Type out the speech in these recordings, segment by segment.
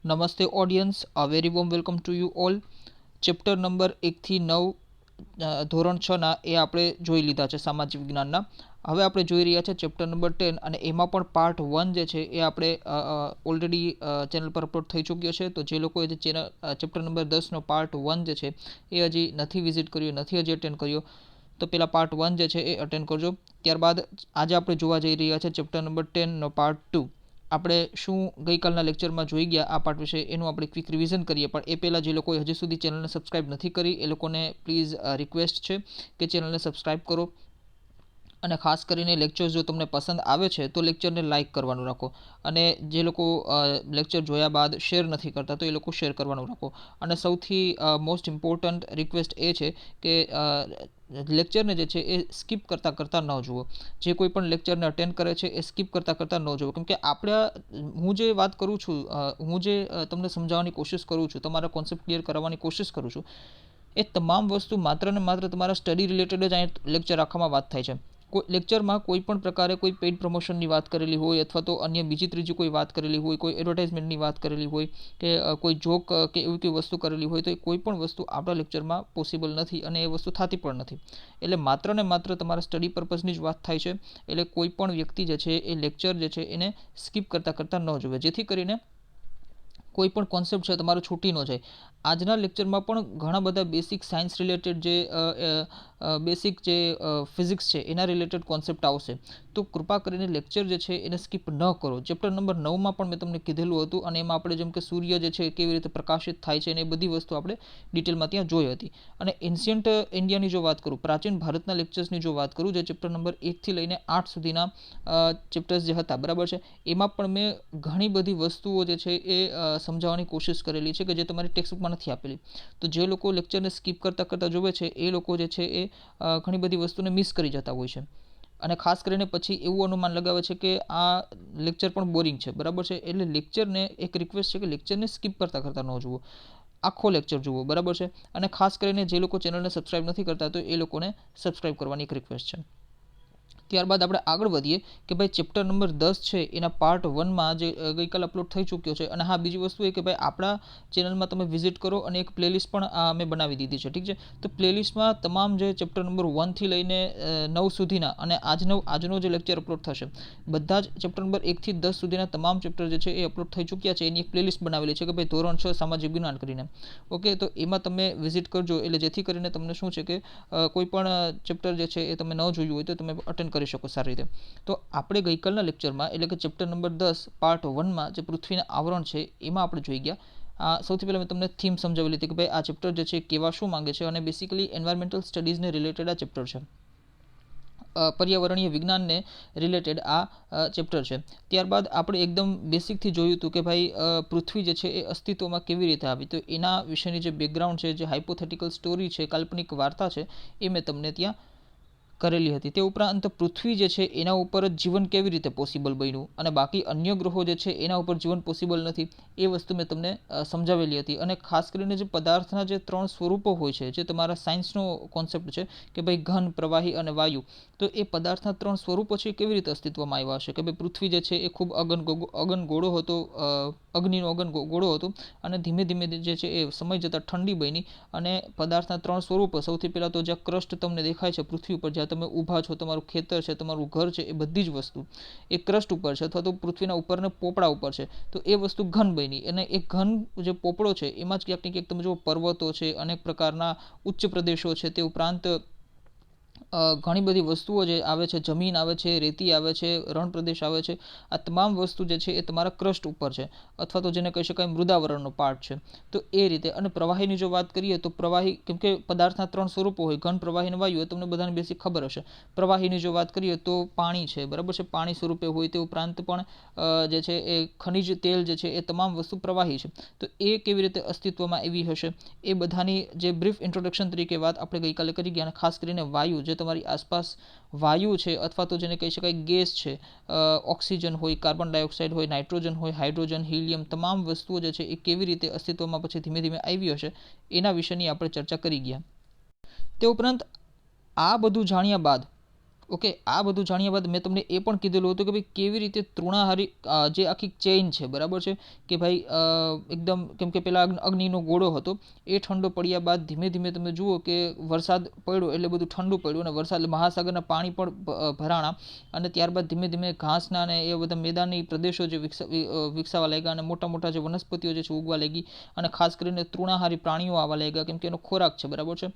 નમસ્તે audience, very warm welcome to you all. Chapter number 1 થી 9 ધોરણ 6ના એ આપણે જોઈ લીધા છે સામાજિક વિજ્ઞાનના. હવે આપણે જોઈ રહ્યા છે ચેપ્ટર નંબર 10 અને એમાં પણ પાર્ટ 1 જે છે એ આપણે ઓલરેડી ચેનલ પર અપલોડ થઈ ચૂક્યો છે. તો જે લોકોએ ચેનલ ચેપ્ટર નંબર 10નો પાર્ટ 1 જે છે એ હજી નથી વિઝિટ કર્યો, નથી હજી અટેન્ડ કર્યો, તો પેલા પાર્ટ 1 જે છે એ અટેન્ડ કરજો. ત્યારબાદ આજે આપણે જોવા જઈ રહ્યા છે ચેપ્ટર નંબર 10નો પાર્ટ 2. આપણે શું ગઈકાલના લેક્ચરમાં જોઈ ગયા આ પાર્ટ વિશે એનું આપણે ક્વિક રિવિઝન કરીએ. પણ એ પહેલાં જે લોકોએ હજી સુધી ચેનલને સબસ્ક્રાઇબ નથી કરી એ લોકોને પ્લીઝ રિક્વેસ્ટ છે કે ચેનલને સબસ્ક્રાઇબ કરો. અને ખાસ કરીને લેક્ચર્સ જો તમને પસંદ આવે છે તો લેક્ચરને લાઇક કરવાનું રાખો. અને જે લોકો લેક્ચર જોયા બાદ શેર નથી કરતા તો એ લોકો શેર કરવાનું રાખો. અને સૌથી મોસ્ટ ઇમ્પોર્ટન્ટ રિક્વેસ્ટ એ છે કે લેક્ચરને જે છે એ સ્કીપ કરતાં ન જુઓ. જે કોઈ પણ લેક્ચરને અટેન્ડ કરે છે એ સ્કીપ કરતાં ન જુઓ. કેમ કે હું જે વાત કરું છું, હું જે તમને સમજાવવાની કોશિશ કરું છું, તમારા કોન્સેપ્ટ ક્લિયર કરવાની કોશિશ કરું છું, એ તમામ વસ્તુ માત્ર ને માત્ર તમારા સ્ટડી રિલેટેડ જ અહીંયા લેક્ચર આખામાં વાત થાય છે. કોઈ લેક્ચરમાં કોઈ પણ પ્રકારે કોઈ પેઇડ પ્રમોશનની વાત કરેલી હોય અથવા તો અન્ય બીજી ત્રીજી કોઈ વાત કરેલી હોય, કોઈ એડવર્ટાઇઝમેન્ટની વાત કરેલી હોય કે કોઈ જોક કે એવી કોઈ વસ્તુ કરેલી હોય, તો એ કોઈ પણ વસ્તુ આપણા લેક્ચરમાં પોસિબલ નથી અને એ વસ્તુ થતી પણ નથી. એટલે માત્ર ને માત્ર તમારા સ્ટડી પર્પઝની જ વાત થાય છે. એટલે કોઈ પણ વ્યક્તિ જે છે એ લેક્ચર જે છે એને સ્કીપ કરતાં ન જોવે, જેથી કરીને કોઈ પણ કોન્સેપ્ટ છે તમારો છૂટી ન જાય. આજના લેક્ચરમાં પણ ઘણા બધા બેસિક સાયન્સ રિલેટેડ જે બેસિક જે ફિઝિક્સ છે એના રિલેટેડ કોન્સેપ્ટ આવશે. તો કૃપા કરીને લેક્ચર જે છે એને સ્કીપ ન કરો. ચેપ્ટર નંબર 9માં પણ મેં તમને કીધેલું હતું અને એમાં આપણે જેમ કે સૂર્ય જે છે કેવી રીતે પ્રકાશિત થાય છે અને એ બધી વસ્તુ આપણે ડિટેલમાં ત્યાં જોઈ હતી. અને એન્શિયન્ટ ઇન્ડિયાની જો વાત કરું, પ્રાચીન ભારતના લેક્ચર્સની જો વાત કરું, જે ચેપ્ટર નંબર 1થી લઈને 8 સુધીના ચેપ્ટર્સ જે હતા, બરાબર છે, એમાં પણ મેં ઘણી બધી વસ્તુઓ જે છે એ સમજાવવાની કોશિશ કરેલી છે કે જે તમારી ટેક્સ્ટબુકમાં નથી આપેલી. તો જે લોકો લેક્ચરને સ્કીપ કરતાં જોવે છે એ લોકો જે છે એ ઘણી બધી વસ્તુને મિસ કરી જતા હોય છે. અને ખાસ કરીને પછી એવું અનુમાન લગાવે છે કે આ લેક્ચર પણ બોરિંગ છે, બરાબર છે. એટલે લેક્ચરને એક રિક્વેસ્ટ છે કે લેક્ચરને સ્કીપ કરતાં ન જુઓ, આખો લેક્ચર જુઓ, બરાબર છે. અને ખાસ કરીને જે લોકો ચેનલને સબસ્ક્રાઇબ નથી કરતા તો એ લોકોને સબસ્ક્રાઇબ કરવાની એક રિક્વેસ્ટ છે. ત્યારબાદ આપણે આગળ વધીએ કે ભાઈ ચેપ્ટર નંબર 10 છે એના પાર્ટ 1માં જે ગઈકાલ અપલોડ થઈ ચૂક્યો છે. અને હા, બીજી વસ્તુ એ કે ભાઈ આપણા ચેનલમાં તમે વિઝિટ કરો અને એક પ્લેલિસ્ટ પણ મેં બનાવી દીધી છે, ઠીક છે. તો પ્લેલિસ્ટમાં તમામ જે ચેપ્ટર નંબર 1થી લઈને 9 સુધીના અને આજનો જે લેક્ચર અપલોડ થશે, બધા જ ચેપ્ટર નંબર 1થી 10 સુધીના તમામ ચેપ્ટર જે છે એ અપલોડ થઈ ચૂક્યા છે. એની એક પ્લેલિસ્ટ બનાવેલી છે કે ભાઈ ધોરણ 6 સામાજિક વિજ્ઞાન કરીને. ઓકે, તો એમાં તમે વિઝિટ કરજો. એટલે જેથી કરીને તમને શું છે કે કોઈ પણ ચેપ્ટર જે છે એ તમે ન જોયું હોય તો તમે અટેન્ડ કરી શકો સારી રીતે. તો આપણે ગઈકાલના લેક્ચરમાં એટલે કે ચેપ્ટર નંબર 10 પાર્ટ 1માં જે પૃથ્વીના આવરણ છે એમાં આપણે જોઈ ગયા. સૌથી પહેલાં મેં તમને થીમ સમજાવેલી હતી કે ભાઈ આ ચેપ્ટર જે છે કેવા શું માંગે છે. અને બેસિકલી એન્વાયરમેન્ટલ સ્ટડીઝને રિલેટેડ આ ચેપ્ટર છે, પર્યાવરણીય વિજ્ઞાનને રિલેટેડ આ ચેપ્ટર છે. ત્યારબાદ આપણે એકદમ બેસિકથી જોયું હતું કે ભાઈ પૃથ્વી જે છે એ અસ્તિત્વમાં કેવી રીતે આવી. તો એના વિશેની જે બેકગ્રાઉન્ડ છે, જે હાઇપોથેટિકલ સ્ટોરી છે, કાલ્પનિક વાર્તા છે, એ મેં તમને ત્યાં કરેલી હતી. તે ઉપરાંત પૃથ્વી જે છે એના ઉપર જ જીવન કેવી રીતે પોસિબલ બન્યું અને બાકી અન્ય ગ્રહો જે છે એના ઉપર જીવન પોસિબલ નથી, એ વસ્તુ મેં તમને સમજાવેલી હતી. અને ખાસ કરીને જે પદાર્થના જે 3 સ્વરૂપો હોય છે, જે તમારા સાયન્સનો કોન્સેપ્ટ છે કે ભાઈ ઘન, પ્રવાહી અને વાયુ, તો એ પદાર્થના 3 સ્વરૂપો છે કેવી રીતે અસ્તિત્વમાં આવ્યા હશે. કે ભાઈ પૃથ્વી જે છે એ ખૂબ અગનગોળો હતો, અગ્નિનો અગનગોળો હતો અને ધીમે ધીમે જે છે એ સમય જતાં ઠંડી બની. અને પદાર્થના 3 સ્વરૂપો, સૌથી પહેલાં તો જ્યાં ક્રસ્ટ તમને દેખાય છે પૃથ્વી ઉપર, જ્યાં તમે ઊભા છો, તમારું ખેતર છે, તમારું ઘર છે, એ બધી જ વસ્તુ એ ક્રસ્ટ ઉપર છે અથવા તો પૃથ્વીના ઉપરના પોપડા ઉપર છે. તો એ વસ્તુ ઘન બની. અને એ ઘન જે પોપડો છે એમાં જ ક્યાંક ને ક્યાંક તમે જુઓ પર્વતો છે, અનેક પ્રકારના ઉચ્ચ પ્રદેશો છે, તે ઉપરાંત ઘણી બધી વસ્તુઓ જે આવે છે, જમીન આવે છે, રેતી આવે છે, રણ પ્રદેશ આવે છે. આ તમામ વસ્તુ જે છે એ તમારા ક્રસ્ટ ઉપર છે અથવા તો જેને કહી શકાય મૃદાવરણનો પાર્ટ છે. તો એ રીતે. અને પ્રવાહીની જો વાત કરીએ તો પ્રવાહી, કેમ કે પદાર્થના 3 સ્વરૂપો હોય, ઘન, પ્રવાહી અને વાયુ, એ તમને બધાને બેસિક ખબર હશે. પ્રવાહીની જો વાત કરીએ તો પાણી છે, બરાબર છે, પાણી સ્વરૂપે હોય. તે ઉપરાંત પણ જે છે એ ખનિજ તેલ જે છે એ તમામ વસ્તુ પ્રવાહી છે. તો એ કેવી રીતે અસ્તિત્વમાં આવી હશે, એ બધાની જે બ્રીફ ઇન્ટ્રોડક્શન તરીકે વાત આપણે ગઈકાલે કરી ગયા. અને ખાસ કરીને વાયુ, જે તમારી આસપાસ વાયુ છે અથવા તો જેને કહી શકાય ગેસ છે, ઓક્સિજન હોય, કાર્બન ડાયોક્સાઇડ હોય, નાઇટ્રોજન હોય, હાઇડ્રોજન, હિલિયમ, તમામ વસ્તુઓ જે છે એ કેવી રીતે અસ્તિત્વમાં પછી ધીમે ધીમે આવી હશે, એના વિશેની આપણે ચર્ચા કરી ગયા. તે ઉપરાંત આ બધું જાણ્યા બાદ ઓકે, આ બધું જાણ્યા બાદ મેં તમને એ પણ કીધેલું હતું કે ભાઈ કેવી રીતે તૃણાહારી જે આખી ચેઇન છે, બરાબર છે, કે ભાઈ એકદમ, કેમ કે પેલા અગ્નિનો ગોળો હતો એ ઠંડો પડ્યા બાદ ધીમે ધીમે તમે જુઓ કે વરસાદ પડ્યો એટલે બધું ઠંડુ પડ્યું, અને વરસાદ મહાસાગરના પાણી પણ ભરાણા, અને ત્યારબાદ ધીમે ધીમે ઘાસના અને એ બધા મેદાની પ્રદેશો જે વિકસાવા લાગ્યા, અને મોટા મોટા જે વનસ્પતિઓ જે છે ઉગવા લાગી, અને ખાસ કરીને તૃણાહારી પ્રાણીઓ આવવા લાગ્યા, કેમ કે એનો ખોરાક છે, બરાબર છે.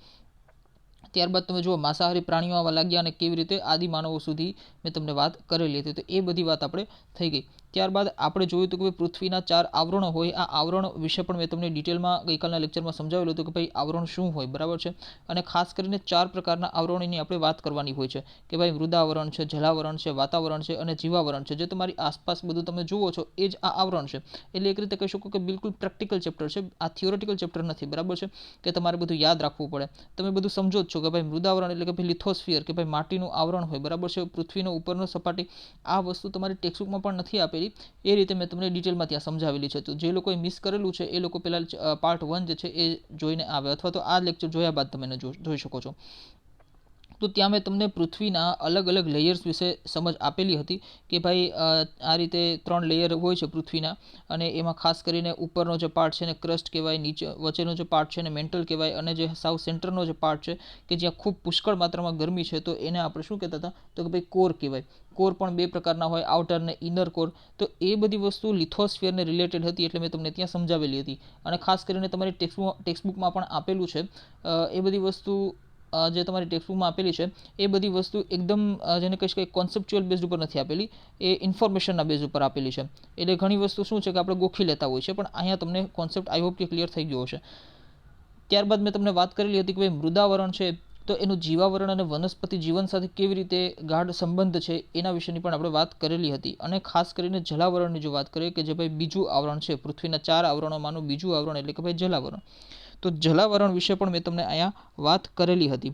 ત્યારબાદ તમે જુઓ માંસાહારી પ્રાણીઓ આવવા લાગ્યા, અને કેવી રીતે આદિમાનવો સુધી મેં તમને વાત કરેલી હતી. તો એ બધી વાત આપણે થઈ ગઈ. ત્યારબાદ આપણે જોયું હતું કે પૃથ્વીના 4 આવરણો હોય. આ આવરણ વિશે પણ મેં તમને ડિટેલમાં ગઈકાલના લેક્ચરમાં સમજાવેલું હતું કે ભાઈ આવરણ શું હોય, બરાબર છે. અને ખાસ કરીને 4 પ્રકારના આવરણોની આપણે વાત કરવાની હોય છે, કે ભાઈ મૃદાવરણ છે, જલાવરણ છે, વાતાવરણ છે અને જીવાવરણ છે. જે તમારી આસપાસ બધું તમે જુઓ છો એ જ આ આવરણ છે. એટલે એક રીતે કહી શકો કે બિલકુલ પ્રેક્ટિકલ ચેપ્ટર છે. આ થિયોરેટિકલ ચેપ્ટર નથી, બરાબર છે, કે તમારે બધું યાદ રાખવું પડે. તમે બધું સમજો જ છો કે ભાઈ મૃદાવરણ એટલે કે ભાઈ લિથોસ્ફિયર, કે ભાઈ માટીનું આવરણ હોય, બરાબર છે, પૃથ્વીનો ઉપરનો સપાટી. આ વસ્તુ તમારી ટેક્સ્ટબુકમાં પણ નથી આપેલી, એ રીતે મેં તમને ડિટેલમાં ત્યાં સમજાવેલી છે. તો જે લોકોએ મિસ કરેલું છે એ લોકો પહેલાં પાર્ટ 1 જે છે એ જોઈને આવે, અથવા તો આ લેક્ચર જોયા બાદ તમે જોઈ શકો છો. તો ત્યાં મેં તમને પૃથ્વીના અલગ અલગ લેયર્સ વિશે સમજ આપેલી હતી, કે ભાઈ આ રીતે 3 લેયર હોય છે પૃથ્વીના, અને એમાં ખાસ કરીને ઉપરનો જે પાર્ટ છે એને ક્રસ્ટ કહેવાય, નીચે વચ્ચેનો જે પાર્ટ છે એને મેન્ટલ કહેવાય, અને જે સાવ સેન્ટરનો જે પાર્ટ છે કે જ્યાં ખૂબ પુષ્કળ માત્રામાં ગરમી છે, તો એને આપણે શું કહેતા હતા, તો કે ભાઈ કોર કહેવાય. કોર પણ 2 પ્રકારના હોય, આઉટર અને ઇનર કોર. તો એ બધી વસ્તુ લિથોસ્ફિયરને રિલેટેડ હતી, એટલે મેં તમને ત્યાં સમજાવેલી હતી. અને ખાસ કરીને તમારી ટેક્સ્ટબુકમાં પણ આપેલું છે એ બધી વસ્તુ. જે તમારી ટેક્સ્ટબુકમાં આપેલી છે એ બધી વસ્તુ એકદમ જેને કહીશ કે કોન્સેપ્ચ્યુઅલ બેઝ ઉપર નથી આપેલી, એ ઇન્ફોર્મેશનના બેઝ ઉપર આપેલી છે. એટલે ઘણી વસ્તુ શું છે કે આપણે ગોખી લેતા હોય છે, પણ અહીંયા તમને કોન્સેપ્ટ આઈ હોપ કે ક્લિયર થઈ ગયો હશે. ત્યારબાદ મેં તમને વાત કરેલી હતી કે ભાઈ મૃદાવરણ છે, તો એનું જીવાવરણ અને વનસ્પતિ જીવન સાથે કેવી રીતે ગાઢ સંબંધ છે એના વિશેની પણ આપણે વાત કરેલી હતી. અને ખાસ કરીને જલાવરણની જો વાત કરીએ, કે જે ભાઈ બીજું આવરણ છે પૃથ્વીના 4 આવરણોમાંનું બીજું આવરણ, એટલે કે ભાઈ જલાવરણ. તો જલાવરણ વિશે પણ મેં તમને અહીંયા વાત કરેલી હતી,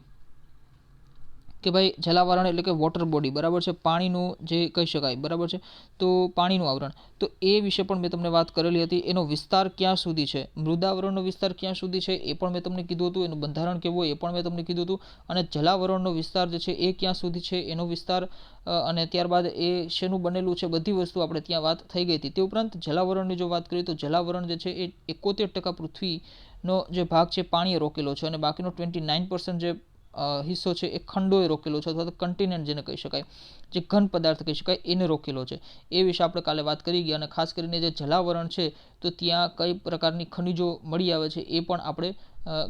કે ભાઈ જલાવરણ એટલે કે વોટર બોડી, બરાબર છે, પાણીનું જે કહી શકાય, બરાબર છે. તો પાણીનું આવરણ, તો એ વિશે પણ મેં તમને વાત કરેલી હતી. એનો વિસ્તાર ક્યાં સુધી છે, મૃદાવરણનો વિસ્તાર ક્યાં સુધી છે એ પણ મેં તમને કીધું હતું. એનું બંધારણ કેવું હોય એ પણ મેં તમને કીધું હતું. અને જલાવરણનો વિસ્તાર જે છે એ ક્યાં સુધી છે, એનો વિસ્તાર, અને ત્યારબાદ એ શેનું બનેલું છે, બધી વસ્તુ આપણે ત્યાં વાત થઈ ગઈ હતી. તે ઉપરાંત જલાવરણની જો વાત કરીએ તો જલાવરણ જે છે એ 71% પૃથ્વીનો જે ભાગ છે પાણીએ રોકેલો છે, અને બાકીનો 29% જે હિસ્સો છે એ ખંડોએ રોકેલો છે, અથવા તો કન્ટિનેન્ટ જેને કહી શકાય, જે ઘન પદાર્થ કહી શકાય, એને રોકેલો છે. એ વિશે આપણે કાલે વાત કરી ગયા. અને ખાસ કરીને જે જલાવરણ છે તો ત્યાં કઈ પ્રકારની ખનિજો મળી આવે છે એ પણ આપણે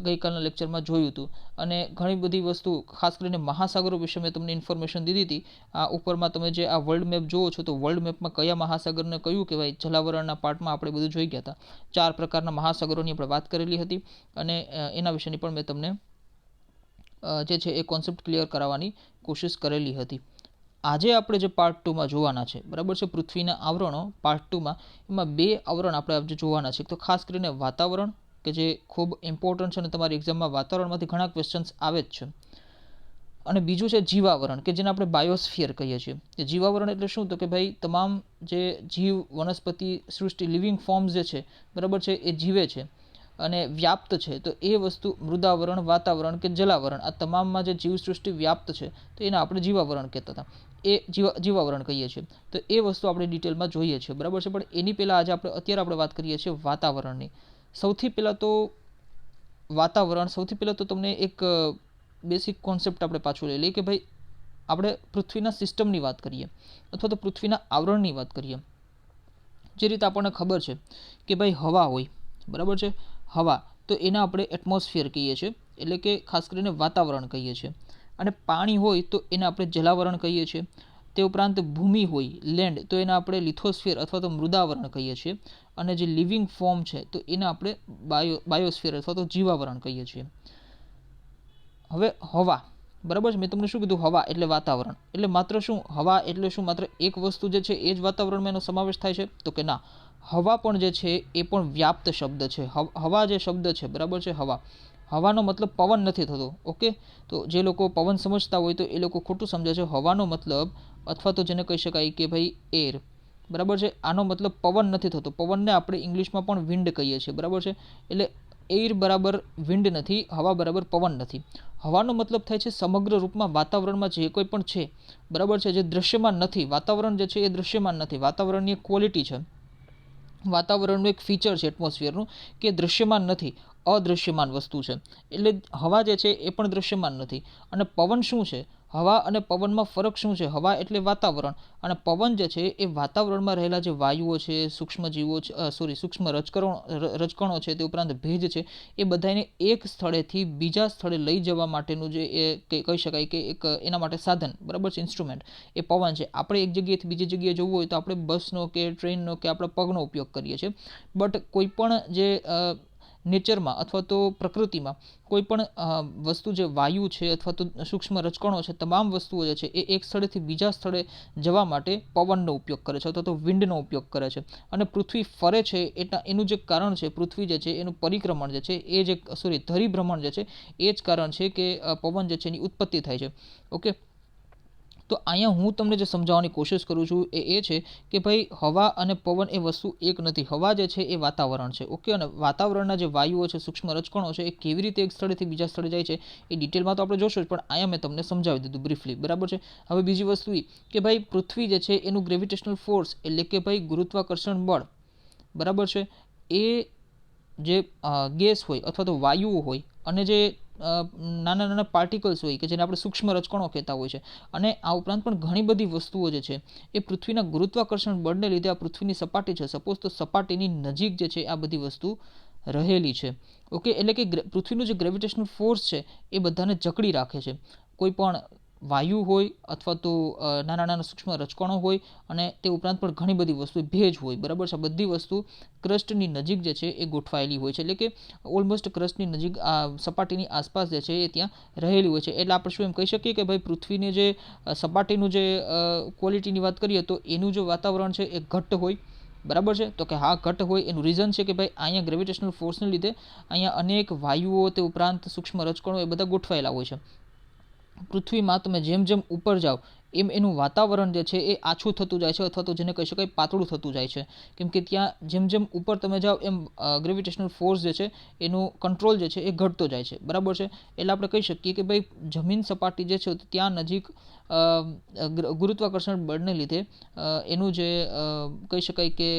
ગઈકાલના લેક્ચરમાં જોયું હતું. અને ઘણી બધી વસ્તુ, ખાસ કરીને મહાસાગરો વિશે મેં તમને ઇન્ફોર્મેશન દીધી હતી. આ ઉપરમાં તમે જે આ વર્લ્ડ મેપ જુઓ છો, તો વર્લ્ડ મેપમાં કયા મહાસાગરને કયું કહેવાય, જલાવરણના પાર્ટમાં આપણે બધું જોઈ ગયા હતા. 4 પ્રકારના મહાસાગરોની આપણે વાત કરેલી હતી, અને એના વિશેની પણ મેં તમને જે છે એ કોન્સેપ્ટ ક્લિયર કરાવવાની કોશિશ કરેલી હતી. આજે આપણે જે પાર્ટ 2માં જોવાના છે, બરાબર છે, પૃથ્વીના આવરણો પાર્ટ 2માં, એમાં 2 આવરણ આપણે આજે જોવાના છે. તો ખાસ કરીને વાતાવરણ, કે જે ખૂબ ઇમ્પોર્ટન્ટ છે, અને તમારી એક્ઝામમાં વાતાવરણમાંથી ઘણા ક્વેશ્ચન્સ આવે જ છે. અને બીજું છે જીવાવરણ, કે જેને આપણે બાયોસ્ફિયર કહીએ છીએ. જીવાવરણ એટલે શું, તો કે ભાઈ તમામ જે જીવ, વનસ્પતિ સૃષ્ટિ, લિવિંગ ફોર્મ્સ જે છે, બરાબર છે, એ જીવે છે અને વ્યાપ્ત છે. તો એ વસ્તુ મૃદાવરણ, વાતાવરણ કે જલાવરણ, આ તમામમાં જે જીવસૃષ્ટિ વ્યાપ્ત છે, તો એને આપણે જીવાવરણ કહેતા હતા. એ જીવાવરણ કહીએ છીએ. તો એ વસ્તુ આપણે ડિટેલમાં જોઈએ છીએ, બરાબર છે. પણ એની પહેલાં અત્યારે આપણે વાત કરીએ છીએ વાતાવરણની. સૌથી પહેલાં તો તમને એક બેસિક કોન્સેપ્ટ આપણે પાછું લઈ લઈએ, કે ભાઈ આપણે પૃથ્વીના સિસ્ટમની વાત કરીએ, અથવા તો પૃથ્વીના આવરણની વાત કરીએ. જે રીતે આપણને ખબર છે કે ભાઈ હવા હોય, બરાબર છે, હવા, તો એને આપણે એટમોસ્ફિયર કહીએ છીએ, એટલે કે ખાસ કરીને વાતાવરણ કહીએ છીએ. અને પાણી હોય તો એને આપણે જલાવરણ કહીએ છીએ. તે ઉપરાંત ભૂમિ હોય, લેન્ડ, તો એને આપણે લિથોસ્ફિયર અથવા તો મૃદાવરણ કહીએ છીએ. અને જે લિવિંગ ફોર્મ છે તો એને આપણે બાયોસ્ફિયર અથવા તો જીવાવરણ કહીએ છીએ. હવે હવા, બરાબર છે, મેં તમને શું કીધું, હવા એટલે વાતાવરણ. એટલે માત્ર શું, હવા એટલે શું, માત્ર એક વસ્તુ જે છે એ જ વાતાવરણમાં એનો સમાવેશ થાય છે, તો કે ના, હવા પણ જે છે એ પણ વ્યાપ્ત શબ્દ છે. હવા જે શબ્દ છે, બરાબર છે, હવાનો મતલબ પવન નથી થતો. ઓકે, તો જે લોકો પવન સમજતા હોય તો એ લોકો ખોટું સમજે છે. હવાનો મતલબ, અથવા તો જેને કહી શકાય કે ભાઈ એર, બરાબર છે, આનો મતલબ પવન નથી થતો. પવનને આપણે ઇંગ્લિશમાં પણ વિન્ડ કહીએ છીએ, બરાબર છે. એટલે એર બરાબર વિન્ડ નથી, હવા બરાબર પવન નથી. હવાનો મતલબ થાય છે સમગ્ર રૂપમાં વાતાવરણમાં જે કોઈ પણ છે, બરાબર છે, જે દૃશ્યમાન નથી. વાતાવરણ જે છે એ દૃશ્યમાન નથી. વાતાવરણની એક ક્વોલિટી છે, વાતાવરણનું એક ફીચર છે એટમોસ્ફિયરનું, કે દૃશ્યમાન નથી, અદૃશ્યમાન વસ્તુ છે. એટલે હવા જે છે એ પણ દૃશ્યમાન નથી. અને પવન શું છે? હવા અને પવનમાં ફરક શું છે? હવા એટલે વાતાવરણ, અને પવન જે છે એ વાતાવરણમાં રહેલા જે વાયુઓ છે, સૂક્ષ્મજીવો છે, સૂક્ષ્મ રજકણો છે, તે ઉપરાંત ભેજ છે, એ બધાને એક સ્થળેથી બીજા સ્થળે લઈ જવા માટેનું જે એ કહી શકાય કે એક એના માટે સાધન, બરાબર છે, ઇન્સ્ટ્રુમેન્ટ, એ પવન છે. આપણે એક જગ્યાએથી બીજી જગ્યાએ જવું હોય તો આપણે બસનો કે ટ્રેનનો કે આપણા પગનો ઉપયોગ કરીએ છીએ. બટ કોઈ પણ જે નેચરમાં અથવા તો પ્રકૃતિમાં કોઈ પણ વસ્તુ જે વાયુ છે અથવા તો સૂક્ષ્મ રજકણો છે, તમામ વસ્તુઓ જે છે એ એક સ્થળેથી બીજા સ્થળે જવા માટે પવનનો ઉપયોગ કરે છે અથવા તો વિન્ડનો ઉપયોગ કરે છે. અને પૃથ્વી ફરે છે એનું જે કારણ છે, પૃથ્વી જે છે એનું પરિક્રમણ જે છે એ જે ધરીભ્રમણ જે છે એ જ કારણ છે કે પવન જે છે એની ઉત્પત્તિ થાય છે. ઓકે, તો અહીંયા હું તમને જે સમજાવવાની કોશિશ કરું છું એ છે કે ભાઈ હવા અને પવન એ વસ્તુ એક નથી. હવા જે છે એ વાતાવરણ છે. ઓકે, અને વાતાવરણના જે વાયુઓ છે, સૂક્ષ્મ રજકણો છે, એ કેવી રીતે એક સ્થળેથી બીજા સ્થળે જાય છે એ ડિટેલમાં તો આપણે જોશું જ, પણ અહીંયા મેં તમને સમજાવી દીધું બ્રીફલી, બરાબર છે. હવે બીજી વસ્તુ એ કે ભાઈ પૃથ્વી જે છે એનું ગ્રેવિટેશનલ ફોર્સ એટલે કે ભાઈ ગુરુત્વાકર્ષણ બળ, બરાબર છે, એ જે ગેસ હોય અથવા તો વાયુઓ હોય અને જે નાના નાના પાર્ટિકલ્સ હોય કે જેને આપણે સૂક્ષ્મ રજકણો કહેતા હોય છે, અને આ ઉપરાંત પણ ઘણી બધી વસ્તુઓ જે છે એ પૃથ્વીના ગુરુત્વાકર્ષણ બળને લીધે આ પૃથ્વીની સપાટી છે, સપોઝ તો સપાટીની નજીક જે છે આ બધી વસ્તુ રહેલી છે. ઓકે, એટલે કે પૃથ્વીનું જે ગ્રેવિટેશનલ ફોર્સ છે એ બધાને જકડી રાખે છે. કોઈ પણ વાયુ હોય અથવા તો નાના નાના સૂક્ષ્મ રજકણો હોય, અને તે ઉપરાંત પણ ઘણી બધી વસ્તુ, ભેજ હોય, બરાબર છે, બધી વસ્તુ ક્રસ્ટની નજીક જે છે એ ગોઠવાયેલી હોય છે. એટલે કે ઓલમોસ્ટ ક્રસ્ટની નજીક આ સપાટીની આસપાસ જે છે એ ત્યાં રહેલી હોય છે. એટલે આપણે શું એમ કહી શકીએ કે ભાઈ પૃથ્વીની જે સપાટીનું જે ક્વોલિટીની વાત કરીએ તો એનું જે વાતાવરણ છે એ ઘટ્ટ હોય, બરાબર છે. તો કે હા, ઘટ હોય. એનું રીઝન છે કે ભાઈ અહીંયા ગ્રેવિટેશનલ ફોર્સને લીધે અહીંયા અનેક વાયુઓ, તે ઉપરાંત સૂક્ષ્મ રજકણો એ બધા ગોઠવાયેલા હોય છે. પૃથ્વીમાં તમે જેમ જેમ ઉપર જાઓ એમ એનું વાતાવરણ જે છે એ આછું થતું જાય છે, અથવા તો જેને કહી શકાય પાતળું થતું જાય છે. કેમ કે ત્યાં જેમ જેમ ઉપર તમે જાઓ એમ ગ્રેવિટેશનલ ફોર્સ જે છે એનું કંટ્રોલ જે છે એ ઘટતો જાય છે, બરાબર છે. એટલે આપણે કહી શકીએ કે ભાઈ જમીન સપાટી જે છે ત્યાં નજીક ગુરુત્વાકર્ષણ બળને લીધે એનું જે કહી શકાય કે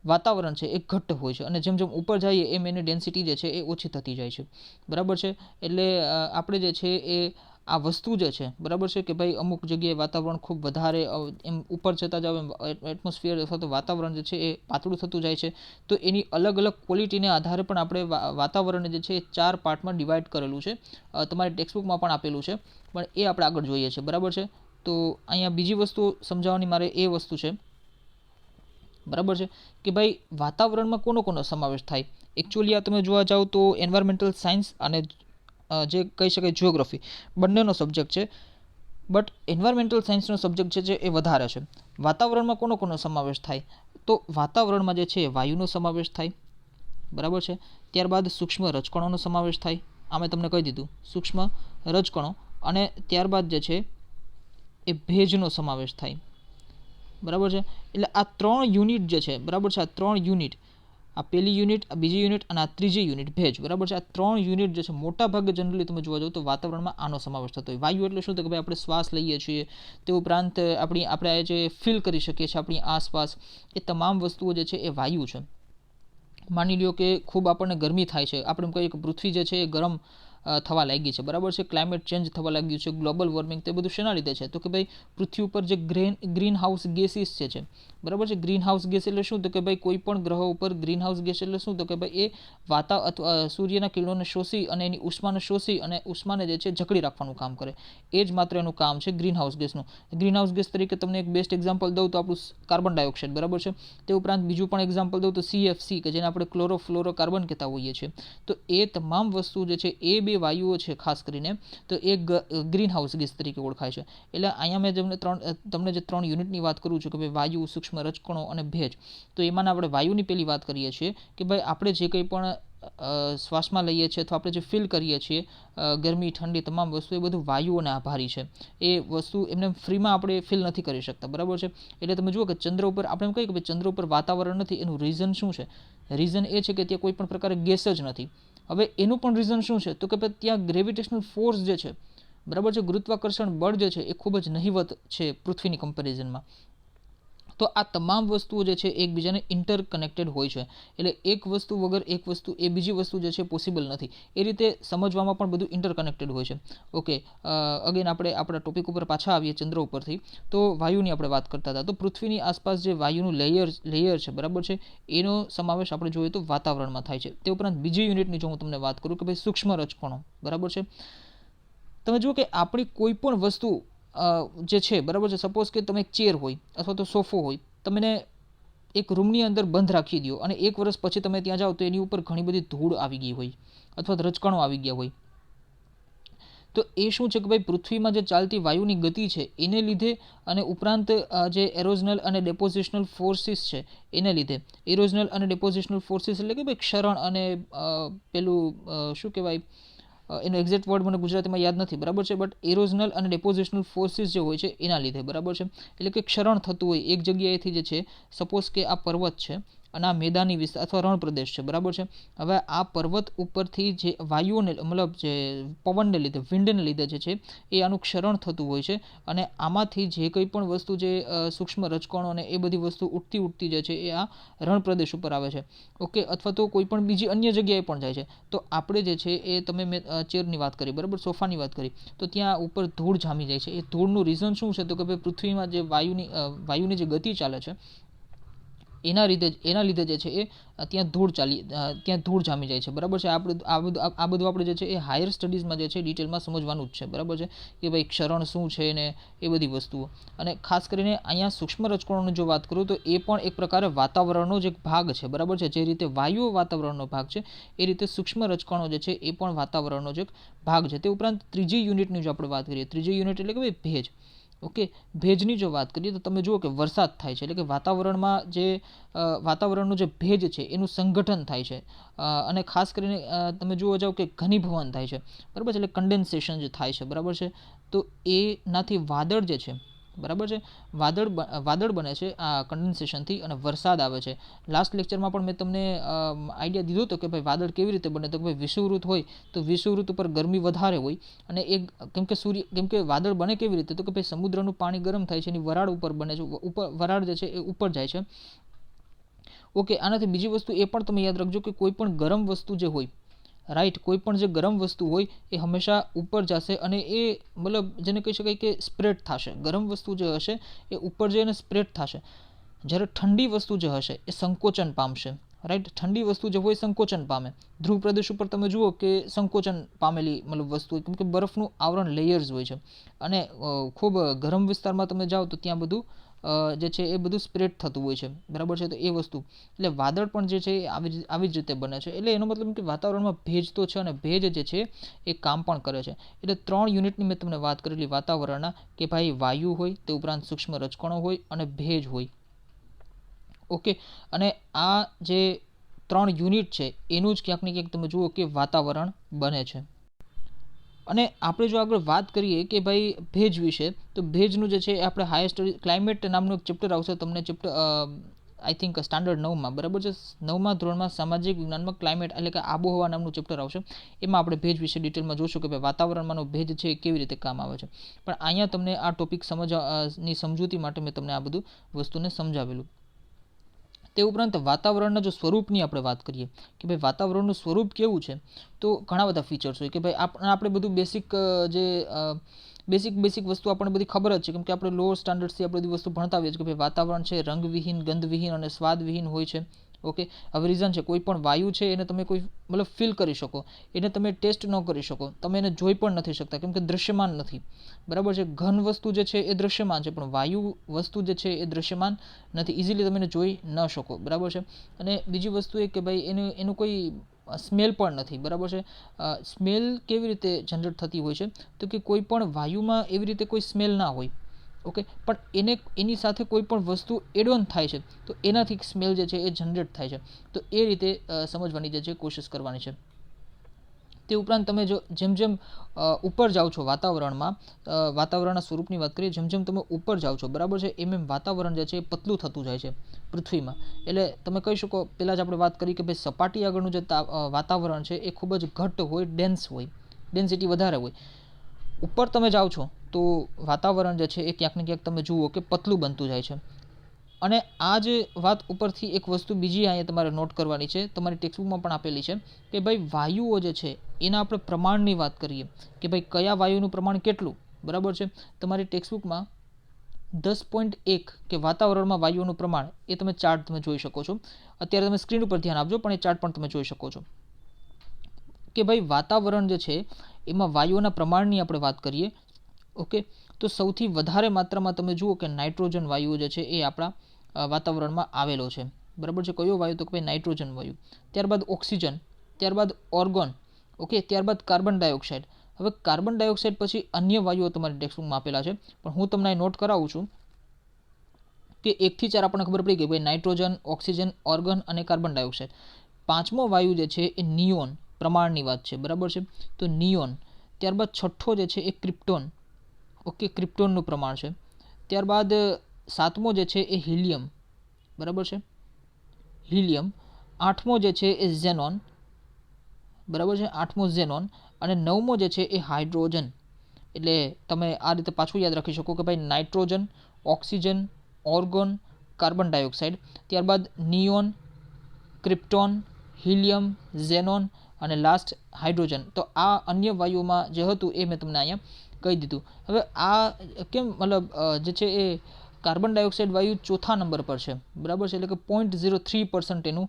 વાતાવરણ છે એ ઘટ્ટ હોય છે, અને જેમ જેમ ઉપર જઈએ એમ એની ડેન્સિટી જે છે એ ઓછી થતી જાય છે, બરાબર છે. એટલે આપણે જે છે એ આ વસ્તુ જે છે, બરાબર છે, કે ભાઈ અમુક જગ્યાએ વાતાવરણ ખૂબ વધારે એમ ઉપર જતા જાવ એમ એટમોસ્ફિયર અથવા તો વાતાવરણ જે છે એ પાતળું થતું જાય છે. તો એની અલગ અલગ ક્વોલિટીને આધારે પણ આપણે વાતાવરણ જે છે એ 4 પાર્ટમાં ડિવાઈડ કરેલું છે. તમારી ટેક્સ્ટબુકમાં પણ આપેલું છે, પણ એ આપણે આગળ જોઈએ છે, બરાબર છે. તો અહીંયા બીજી વસ્તુ સમજાવવાની મારે એ વસ્તુ છે, બરાબર છે, કે ભાઈ વાતાવરણમાં કોનો સમાવેશ થાય. એકચ્યુઅલી આ તમે જોવા જાઓ તો એન્વાયરમેન્ટલ સાયન્સ અને જે કહી શકાય જિયોગ્રાફી બંનેનો સબ્જેક્ટ છે, બટ એન્વાયરમેન્ટલ સાયન્સનો સબ્જેક્ટ છે એ વધારે છે. વાતાવરણમાં કોનો સમાવેશ થાય તો વાતાવરણમાં જે છે વાયુનો સમાવેશ થાય, બરાબર છે. ત્યારબાદ સૂક્ષ્મ રજકણોનો સમાવેશ થાય, આ મેં તમને કહી દીધું, સૂક્ષ્મ રજકણો. અને ત્યારબાદ જે છે એ ભેજનો સમાવેશ થાય, બરાબર છે. એટલે આ 3 યુનિટ જે છે, બરાબર છે, આ 3 યુનિટ, આ પહેલી યુનિટ, આ બીજી યુનિટ અને આ ત્રીજી યુનિટ ભેજ, બરાબર છે, આ 3 યુનિટ જે છે મોટા ભાગે જનરલી તમે જોવા જાવ તો વાતાવરણમાં આનો સમાવેશ થતો હોય. વાયુ એટલે શું? તો કે ભાઈ આપણે શ્વાસ લઈએ છીએ, તે ઉપરાંત આપણે જે ફીલ કરી શકીએ છીએ આપણી આસપાસ, એ તમામ વસ્તુઓ જે છે એ વાયુ છે. માની લ્યો કે ખૂબ આપણને ગરમી થાય છે, આપણે એમ કહીએ કે પૃથ્વી જે છે એ ગરમ થવા લાગી છે, બરાબર છે, ક્લાઇમેટ ચેન્જ થવા લાગ્યું છે, ગ્લોબલ વોર્મિંગ, તે બધું શેના લીધે છે? તો કે ભાઈ પૃથ્વી ઉપર જે ગ્રીન હાઉસ ગેસીસ છે, બરાબર છે. ગ્રીન હાઉસ ગેસ એટલે શું? તો કે ભાઈ કોઈ પણ ગ્રહો ઉપર ગ્રીન હાઉસ ગેસ એટલે શું? તો કે ભાઈ એ અથવા સૂર્યના કિરણોને શોષી અને એની ઉષ્માને શોષી અને ઉષ્માને જે છે જકડી રાખવાનું કામ કરે. એ જ માત્ર એનું કામ છે ગ્રીન હાઉસ ગેસનું. ગ્રીન હાઉસ ગેસ તરીકે તમને એક બેસ્ટ એક્ઝામ્પલ દઉં તો આપણું કાર્બન ડાયોક્સાઇડ, બરાબર છે. તે ઉપરાંત બીજું પણ એક્ઝામ્પલ દઉં તો CFC, કે જેને આપણે ક્લોરોફ્લોરોકાર્બન કહેતા હોઈએ છીએ. તો એ તમામ વસ્તુ જે છે એ બે વાયુઓ છે ખાસ કરીને, તો એ ગ્રીન હાઉસ ગેસ તરીકે ઓળખાય છે. એટલે અહીંયા મેં તમને જે 3 યુનિટની વાત કરું છું કે ભાઈ વાયુ, સૂક્ષ્મ રજકણો અને ભેજ, તો એમાં આપણે વાયુની પેલી વાત કરીએ છીએ કે ભાઈ આપણે જે કંઈ પણ શ્વાસમાં લઈએ છીએ અથવા આપણે જે ફીલ કરીએ છીએ ગરમી, ઠંડી, તમામ વસ્તુ, એ બધું વાયુઓને આભારી છે. એ વસ્તુ એમને ફ્રીમાં આપણે ફીલ નથી કરી શકતા, બરાબર છે. એટલે તમે જુઓ કે ચંદ્ર ઉપર આપણે એમ કહીએ કે ભાઈ ચંદ્ર ઉપર વાતાવરણ નથી, એનું રીઝન શું છે? રીઝન એ છે કે ત્યાં કોઈ પણ પ્રકારે ગેસ જ નથી, હવે એનું પણ રીઝન શું છે તો કે ભાઈ ત્યાં ગ્રેવિટેશનલ ફોર્સ જે છે, બરાબર છે, ગુરુત્વાકર્ષણ બળ જે છે એ ખૂબ જ નહિવત છે પૃથ્વીની કમ્પેરિઝનમાં. તો આ તમામ વસ્તુઓ જે છે એકબીજાને ઇન્ટરકનેક્ટેડ હોય છે. એટલે એક વસ્તુ વગર એક વસ્તુ એ બીજી વસ્તુ જે છે પોસિબલ નથી. એ રીતે સમજવામાં પણ બધું ઇન્ટરકનેક્ટેડ હોય છે. ઓકે, અગેન આપણે આપણા ટોપિક ઉપર પાછા આવીએ ચંદ્ર ઉપરથી. તો વાયુની આપણે વાત કરતા હતા. તો પૃથ્વીની આસપાસ જે વાયુનું લેયર છે, બરાબર છે, એનો સમાવેશ આપણે જોઈએ તો વાતાવરણમાં થાય છે. તે ઉપરાંત બીજી યુનિટની જો હું તમને વાત કરું કે ભાઈ સૂક્ષ્મ રજકણો, બરાબર છે. તમે જુઓ કે આપણી કોઈ પણ વસ્તુ જે છે, બરાબર છે, સપોઝ કે તમે એક ચેર હોય અથવા તો સોફો હોય, તમને એક રૂમની અંદર બંધ રાખી દો અને 1 વર્ષ પછી તમે ત્યાં જાઓ તો એની ઉપર ઘણી બધી ધૂળ આવી ગઈ હોય અથવા તો રજકણો આવી ગયા હોય. તો એ શું છે કે ભાઈ પૃથ્વીમાં જે ચાલતી વાયુની ગતિ છે એને લીધે અને ઉપરાંત જે એરોઝનલ અને ડેપોઝિશનલ ફોર્સિસ છે એને લીધે. એરોઝનલ અને ડેપોઝિશનલ ફોર્સિસ એટલે કે ભાઈ ક્ષરણ અને પેલું શું કહેવાય, એનો એક્ઝેક્ટ વર્ડ મને ગુજરાતીમાં યાદ નથી, બરાબર છે, બટ એરોઝનલ અને ડેપોઝિશનલ ફોર્સિસ જે હોય છે એના લીધે, બરાબર છે. એટલે કે ક્ષરણ થતું હોય એક જગ્યાએથી જે છે, સપોઝ કે આ પર્વત છે અને આ મેદાની વિસ્તાર અથવા રણ પ્રદેશ છે, બરાબર છે. હવે આ પર્વત ઉપરથી જે વાયુઓને મતલબ જે પવનને લીધે, વિન્ડને લીધે જે છે એ આનું ક્ષરણ થતું હોય છે અને આમાંથી જે કંઈ પણ વસ્તુ જે સૂક્ષ્મ રજકણો અને એ બધી વસ્તુ ઉડતી જે છે એ આ રણ પ્રદેશ ઉપર આવે છે. ઓકે, અથવા તો કોઈ પણ બીજી અન્ય જગ્યાએ પણ જાય છે. તો આપણે જે છે એ તમે મેં ચેરની વાત કરી, બરાબર, સોફાની વાત કરી, તો ત્યાં ઉપર ધૂળ જામી જાય છે. એ ધૂળનું રીઝન શું છે તો કે ભાઈ પૃથ્વીમાં જે વાયુની જે ગતિ ચાલે છે એના લીધે જે છે એ ત્યાં ધૂળ જામી જાય છે, બરાબર છે. આ બધું આપણે જે છે એ હાયર સ્ટડીઝમાં જે છે ડિટેલમાં સમજવાનું જ છે, બરાબર છે, કે ભાઈ ક્ષરણ શું છે ને એ બધી વસ્તુઓ. અને ખાસ કરીને અહીંયા સૂક્ષ્મ રજકણોની જો વાત કરું તો એ પણ એક પ્રકારે વાતાવરણનો જ એક ભાગ છે, બરાબર છે. જે રીતે વાયુઓ વાતાવરણનો ભાગ છે એ રીતે સૂક્ષ્મ રજકણો જે છે એ પણ વાતાવરણનો જ એક ભાગ છે. તે ઉપરાંત ત્રીજી યુનિટની જો આપણે વાત કરીએ, ત્રીજી યુનિટ એટલે કે ભાઈ ભેજ. ઓકે, ભેજની જો વાત કરીએ તો તમે જુઓ કે વરસાદ થાય છે, એટલે કે વાતાવરણનું જે ભેજ છે એનું સંગઠન થાય છે અને ખાસ કરીને તમે જોવા જાઓ કે ઘનીભવન થાય છે, બરાબર છે, એટલે કન્ડેન્સેશન જે થાય છે, બરાબર છે. તો એનાથી વાદળ જે છે, બરાબર છે, વાદળ બને છે આ કન્ડેન્સેશનથી અને વરસાદ આવે છે. લાસ્ટ લેક્ચરમાં પણ મેં તમને આઈડિયા દીધો હતો કે ભાઈ વાદળ કેવી રીતે બને, તો ભાઈ વિષુવવૃત્ત હોય તો વિષુવવૃત્ત ઉપર ગરમી વધારે હોય અને કેમ કે વાદળ બને કેવી રીતે તો કે ભાઈ સમુદ્રનું પાણી ગરમ થાય છે, એની વરાળ ઉપર બને છે, વરાળ જે છે એ ઉપર જાય છે. ઓકે, આનાથી બીજી વસ્તુ એ પણ તમે યાદ રાખજો કે કોઈ પણ ગરમ વસ્તુ જે હોય, રાઈટ, કોઈ પણ જે ગરમ વસ્તુ હોય એ હંમેશા ઉપર જશે અને એ મતલબ જેને કહી શકાય કે સ્પ્રેડ થશે. ગરમ વસ્તુ જે હશે એ ઉપર જઈને સ્પ્રેડ થશે, જ્યારે ઠંડી વસ્તુ જે હશે એ સંકોચન પામશે, રાઈટ. ઠંડી વસ્તુ જે હોય સંકોચન પામે. ધ્રુવ પ્રદેશ ઉપર તમે જુઓ કે સંકોચન પામેલી મતલબ વસ્તુ, કેમ કે બરફનું આવરણ લેયર્સ હોય છે અને ખૂબ ગરમ વિસ્તારમાં તમે જાઓ તો ત્યાં બધું જે છે એ બધું સ્પ્રેડ થતું હોય છે, બરાબર છે. તો એ વસ્તુ એટલે વાદળ પણ જે છે એ આવી જ રીતે બને છે. એટલે એનો મતલબ કે વાતાવરણમાં ભેજ તો છે અને ભેજ જે છે એ કામ પણ કરે છે. એટલે 3 યુનિટની મેં તમને વાત કરેલી વાતાવરણના, કે ભાઈ વાયુ હોય, તે ઉપરાંત સૂક્ષ્મ રજકણો હોય અને ભેજ હોય. ઓકે, અને આ જે 3 યુનિટ છે એનું જ ક્યાંક ને ક્યાંક તમે જુઓ કે વાતાવરણ બને છે. અને આપણે જો આગળ વાત કરીએ કે ભાઈ ભેજ વિશે, તો ભેજનું જે છે આપણે હાયર સ્ટડી ક્લાઇમેટ નામનું એક ચેપ્ટર આવશે તમને, ચેપ્ટર આઈ થિંક સ્ટાન્ડર્ડ 9માં, બરાબર છે, 9મા ધોરણમાં સામાજિક વિજ્ઞાનમાં ક્લાઇમેટ એટલે કે આબોહવા નામનું ચેપ્ટર આવશે. એમાં આપણે ભેજ વિશે ડિટેલમાં જોશું કે ભાઈ વાતાવરણમાંનો ભેજ છે એ કેવી રીતે કામ આવે છે. પણ અહીંયા તમને આ ટોપિક સમજવાની સમજૂતી માટે મેં તમને આ બધું વસ્તુને સમજાવેલું. તે ઉપરાંત વાતાવરણના જો સ્વરૂપની આપણે વાત કરીએ કે ભાઈ વાતાવરણનું સ્વરૂપ કેવું છે, તો ઘણા બધા ફીચર્સ હોય કે ભાઈ આપણે બધું બેસિક વસ્તુ આપણને બધી ખબર જ છે, કેમ કે આપણે લોઅર સ્ટાન્ડર્ડથી આપણે બધી વસ્તુ ભણતા હોઈએ છીએ કે ભાઈ વાતાવરણ છે રંગવિહીન, ગંધવિહીન અને સ્વાદવિહીન હોય છે. ઓકે, હવે રીઝન છે કોઈ પણ વાયુ છે એને તમે કોઈ મતલબ ફીલ કરી શકો, એને તમે ટેસ્ટ ન કરી શકો, તમે એને જોઈ પણ નથી શકતા કેમ કે દૃશ્યમાન નથી, બરાબર છે. ઘન વસ્તુ જે છે એ દૃશ્યમાન છે પણ વાયુ વસ્તુ જે છે એ દૃશ્યમાન નથી, ઇઝીલી તમે એને જોઈ ન શકો, બરાબર છે. અને બીજી વસ્તુ એ કે ભાઈ એનું કોઈ સ્મેલ પણ નથી, બરાબર છે. સ્મેલ કેવી રીતે જનરેટ થતી હોય છે તો કે કોઈ પણ વાયુમાં એવી રીતે કોઈ સ્મેલ ના હોય, ઓકે, પણ એની સાથે કોઈ પણ વસ્તુ એડ ઓન થાય છે તો એનાથી સ્મેલ જે છે એ જનરેટ થાય છે. તો એ રીતે સમજવાની જે છે કોશિશ કરવાની છે. તે ઉપરાંત તમે જો જેમ જેમ ઉપર જાઓ છો વાતાવરણમાં, વાતાવરણના સ્વરૂપની વાત કરીએ, જેમ જેમ તમે ઉપર જાઓ છો બરાબર છે, એમ એમ વાતાવરણ જે છે એ પતલું થતું જાય છે પૃથ્વીમાં. એટલે તમે કહી શકો, પહેલાં જ આપણે વાત કરી કે ભાઈ સપાટી આગળનું જે વાતાવરણ છે એ ખૂબ જ ઘટ્ટ હોય, ડેન્સ હોય, ડેન્સિટી વધારે હોય. ઉપર તમે જાઓ છો તો વાતાવરણ જે છે એ ક્યાંક ને ક્યાંક તમે જુઓ કે પતલું બનતું જાય છે. અને આ જે વાત ઉપરથી એક વસ્તુ બીજી અહીંયા તમારે નોટ કરવાની છે, તમારી ટેક્સ્ટબુકમાં પણ આપેલી છે કે ભાઈ વાયુઓ જે છે એના આપણે પ્રમાણની વાત કરીએ કે ભાઈ કયા વાયુનું પ્રમાણ કેટલું, બરાબર છે. તમારી ટેક્સ્ટબુકમાં 10.1 કે વાતાવરણમાં વાયુઓનું પ્રમાણ, એ તમે ચાર્ટ તમે જોઈ શકો છો. અત્યારે તમે સ્ક્રીન ઉપર ધ્યાન આપજો, પણ એ ચાર્ટ પણ તમે જોઈ શકો છો કે ભાઈ વાતાવરણ જે છે એમાં વાયુઓના પ્રમાણની આપણે વાત કરીએ. ઓકે, તો સૌથી વધારે માત્રામાં તમે જુઓ કે નાઇટ્રોજન વાયુ જે છે એ આપણા વાતાવરણમાં આવેલો છે, બરાબર છે. કયો વાયુ? તો કે ભાઈ નાઇટ્રોજન વાયુ. ત્યારબાદ ઓક્સિજન, ત્યારબાદ ઓર્ગન, ઓકે, ત્યારબાદ કાર્બન ડાયોક્સાઇડ. હવે કાર્બન ડાયોક્સાઇડ પછી અન્ય વાયુઓ તમારી ટેક્સ્ટબુકમાં આપેલા છે, પણ હું તમને નોટ કરાવું છું કે 1 થી 4 આપણને ખબર પડી ગઈ ભાઈ નાઇટ્રોજન, ઓક્સિજન, ઓર્ગન અને કાર્બન ડાયોક્સાઇડ. પાંચમો વાયુ જે છે એ નિયોન, પ્રમાણની વાત છે, બરાબર છે. તો નિયોન. ત્યારબાદ છઠ્ઠો જે છે એ ક્રિપ્ટોન, ઓકે, ક્રિપ્ટોનનું પ્રમાણ છે. ત્યારબાદ સાતમો જે છે એ હિલિયમ, બરાબર છે, હિલિયમ. આઠમો જે છે એ ઝેનોન, બરાબર છે, આઠમો ઝેનોન. અને નવમો જે છે એ હાઇડ્રોજન. એટલે તમે આ રીતે પાછું યાદ રાખી શકો કે ભાઈ nitrogen, oxygen, argon, carbon dioxide, ત્યારબાદ નિયોન, ક્રિપ્ટોન, હિલિયમ, ઝેનોન અને લાસ્ટ હાઇડ્રોજન. તો આ અન્ય વાયુઓમાં જે હતું એ મેં તમને અહીંયા કહી દીધું. હવે આ કેમ, મતલબ જે છે એ કાર્બન ડાયોક્સાઇડ વાયુ ચોથા નંબર પર છે, બરાબર છે, એટલે કે 0.03% એનું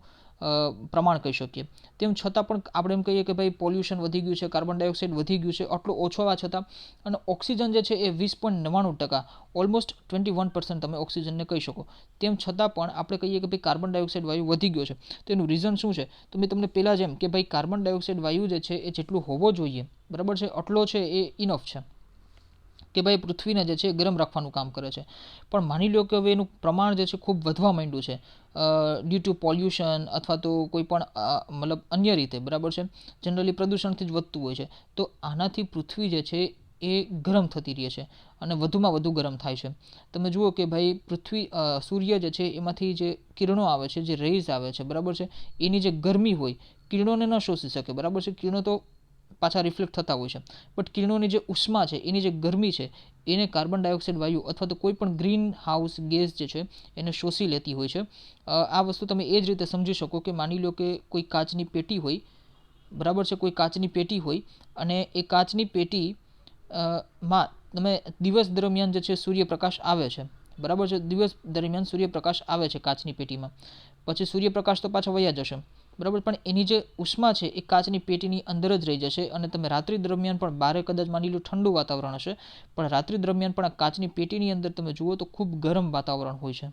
પ્રમાણ કહી શકીએ. તેમ છતાં પણ આપણે એમ કહીએ કે ભાઈ પોલ્યુશન વધી ગયું છે, કાર્બન ડાયોક્સાઇડ વધી ગયું છે, આટલું ઓછો હોવા છતાં. અને ઓક્સિજન જે છે એ 20.99%, ઓલમોસ્ટ 21% તમે ઓક્સિજનને કહી શકો. તેમ છતાં પણ આપણે કહીએ કે ભાઈ કાર્બન ડાયોક્સાઇડ વાયુ વધી ગયો છે. તો એનું રીઝન શું છે? તો મેં તમને પહેલાં જેમ કે ભાઈ કાર્બન ડાયોક્સાઇડ વાયુ જે છે એ જેટલું હોવો જોઈએ, બરાબર છે, આટલો છે એ ઇનફ છે કે ભાઈ પૃથ્વીને જે છે ગરમ રાખવાનું કામ કરે છે. પણ માની લો કે હવે એનું પ્રમાણ જે છે ખૂબ વધવા માંડ્યું છે ડ્યુ ટુ પોલ્યુશન અથવા તો કોઈ પણ મતલબ અન્ય રીતે, બરાબર છે, જનરલી પ્રદૂષણથી જ વધતું હોય છે. તો આનાથી પૃથ્વી જે છે એ ગરમ થતી રહે છે અને વધુમાં વધુ ગરમ થાય છે. તમે જુઓ કે ભાઈ પૃથ્વી, સૂર્ય જે છે એમાંથી જે કિરણો આવે છે, જે રેઝ આવે છે, બરાબર છે, એની જે ગરમી હોય, કિરણોને ન શોષી શકે, બરાબર છે. કિરણો તો પાછા રિફ્લેક્ટ થતા હોય છે, બટ કિરણોની જે ઉષ્મા છે, એની જે ગરમી છે, એને કાર્બન ડાયોક્સાઇડ વાયુ અથવા તો કોઈ પણ ગ્રીન હાઉસ ગેસ જે છે એને શોષી લેતી હોય છે. આ વસ્તુ તમે એ જ રીતે સમજી શકો કે માની લો કે કોઈ કાચની પેટી હોય, બરાબર છે, કોઈ કાચની પેટી હોય અને એ કાચની પેટી માં તમે દિવસ દરમિયાન જે છે સૂર્યપ્રકાશ આવે છે, બરાબર છે, દિવસ દરમિયાન સૂર્યપ્રકાશ આવે છે કાચની પેટીમાં. પછી સૂર્યપ્રકાશ તો પાછા વયા જશે, બરાબર, પણ એની જે ઉષ્મા છે એ કાચની પેટીની અંદર જ રહી જશે. અને તમે રાત્રિ દરમિયાન પણ, બારે કદાચ માની લો ઠંડુ વાતાવરણ હશે, પણ રાત્રિ દરમિયાન પણ આ કાચની પેટીની અંદર તમે જુઓ તો ખૂબ ગરમ વાતાવરણ હોય છે.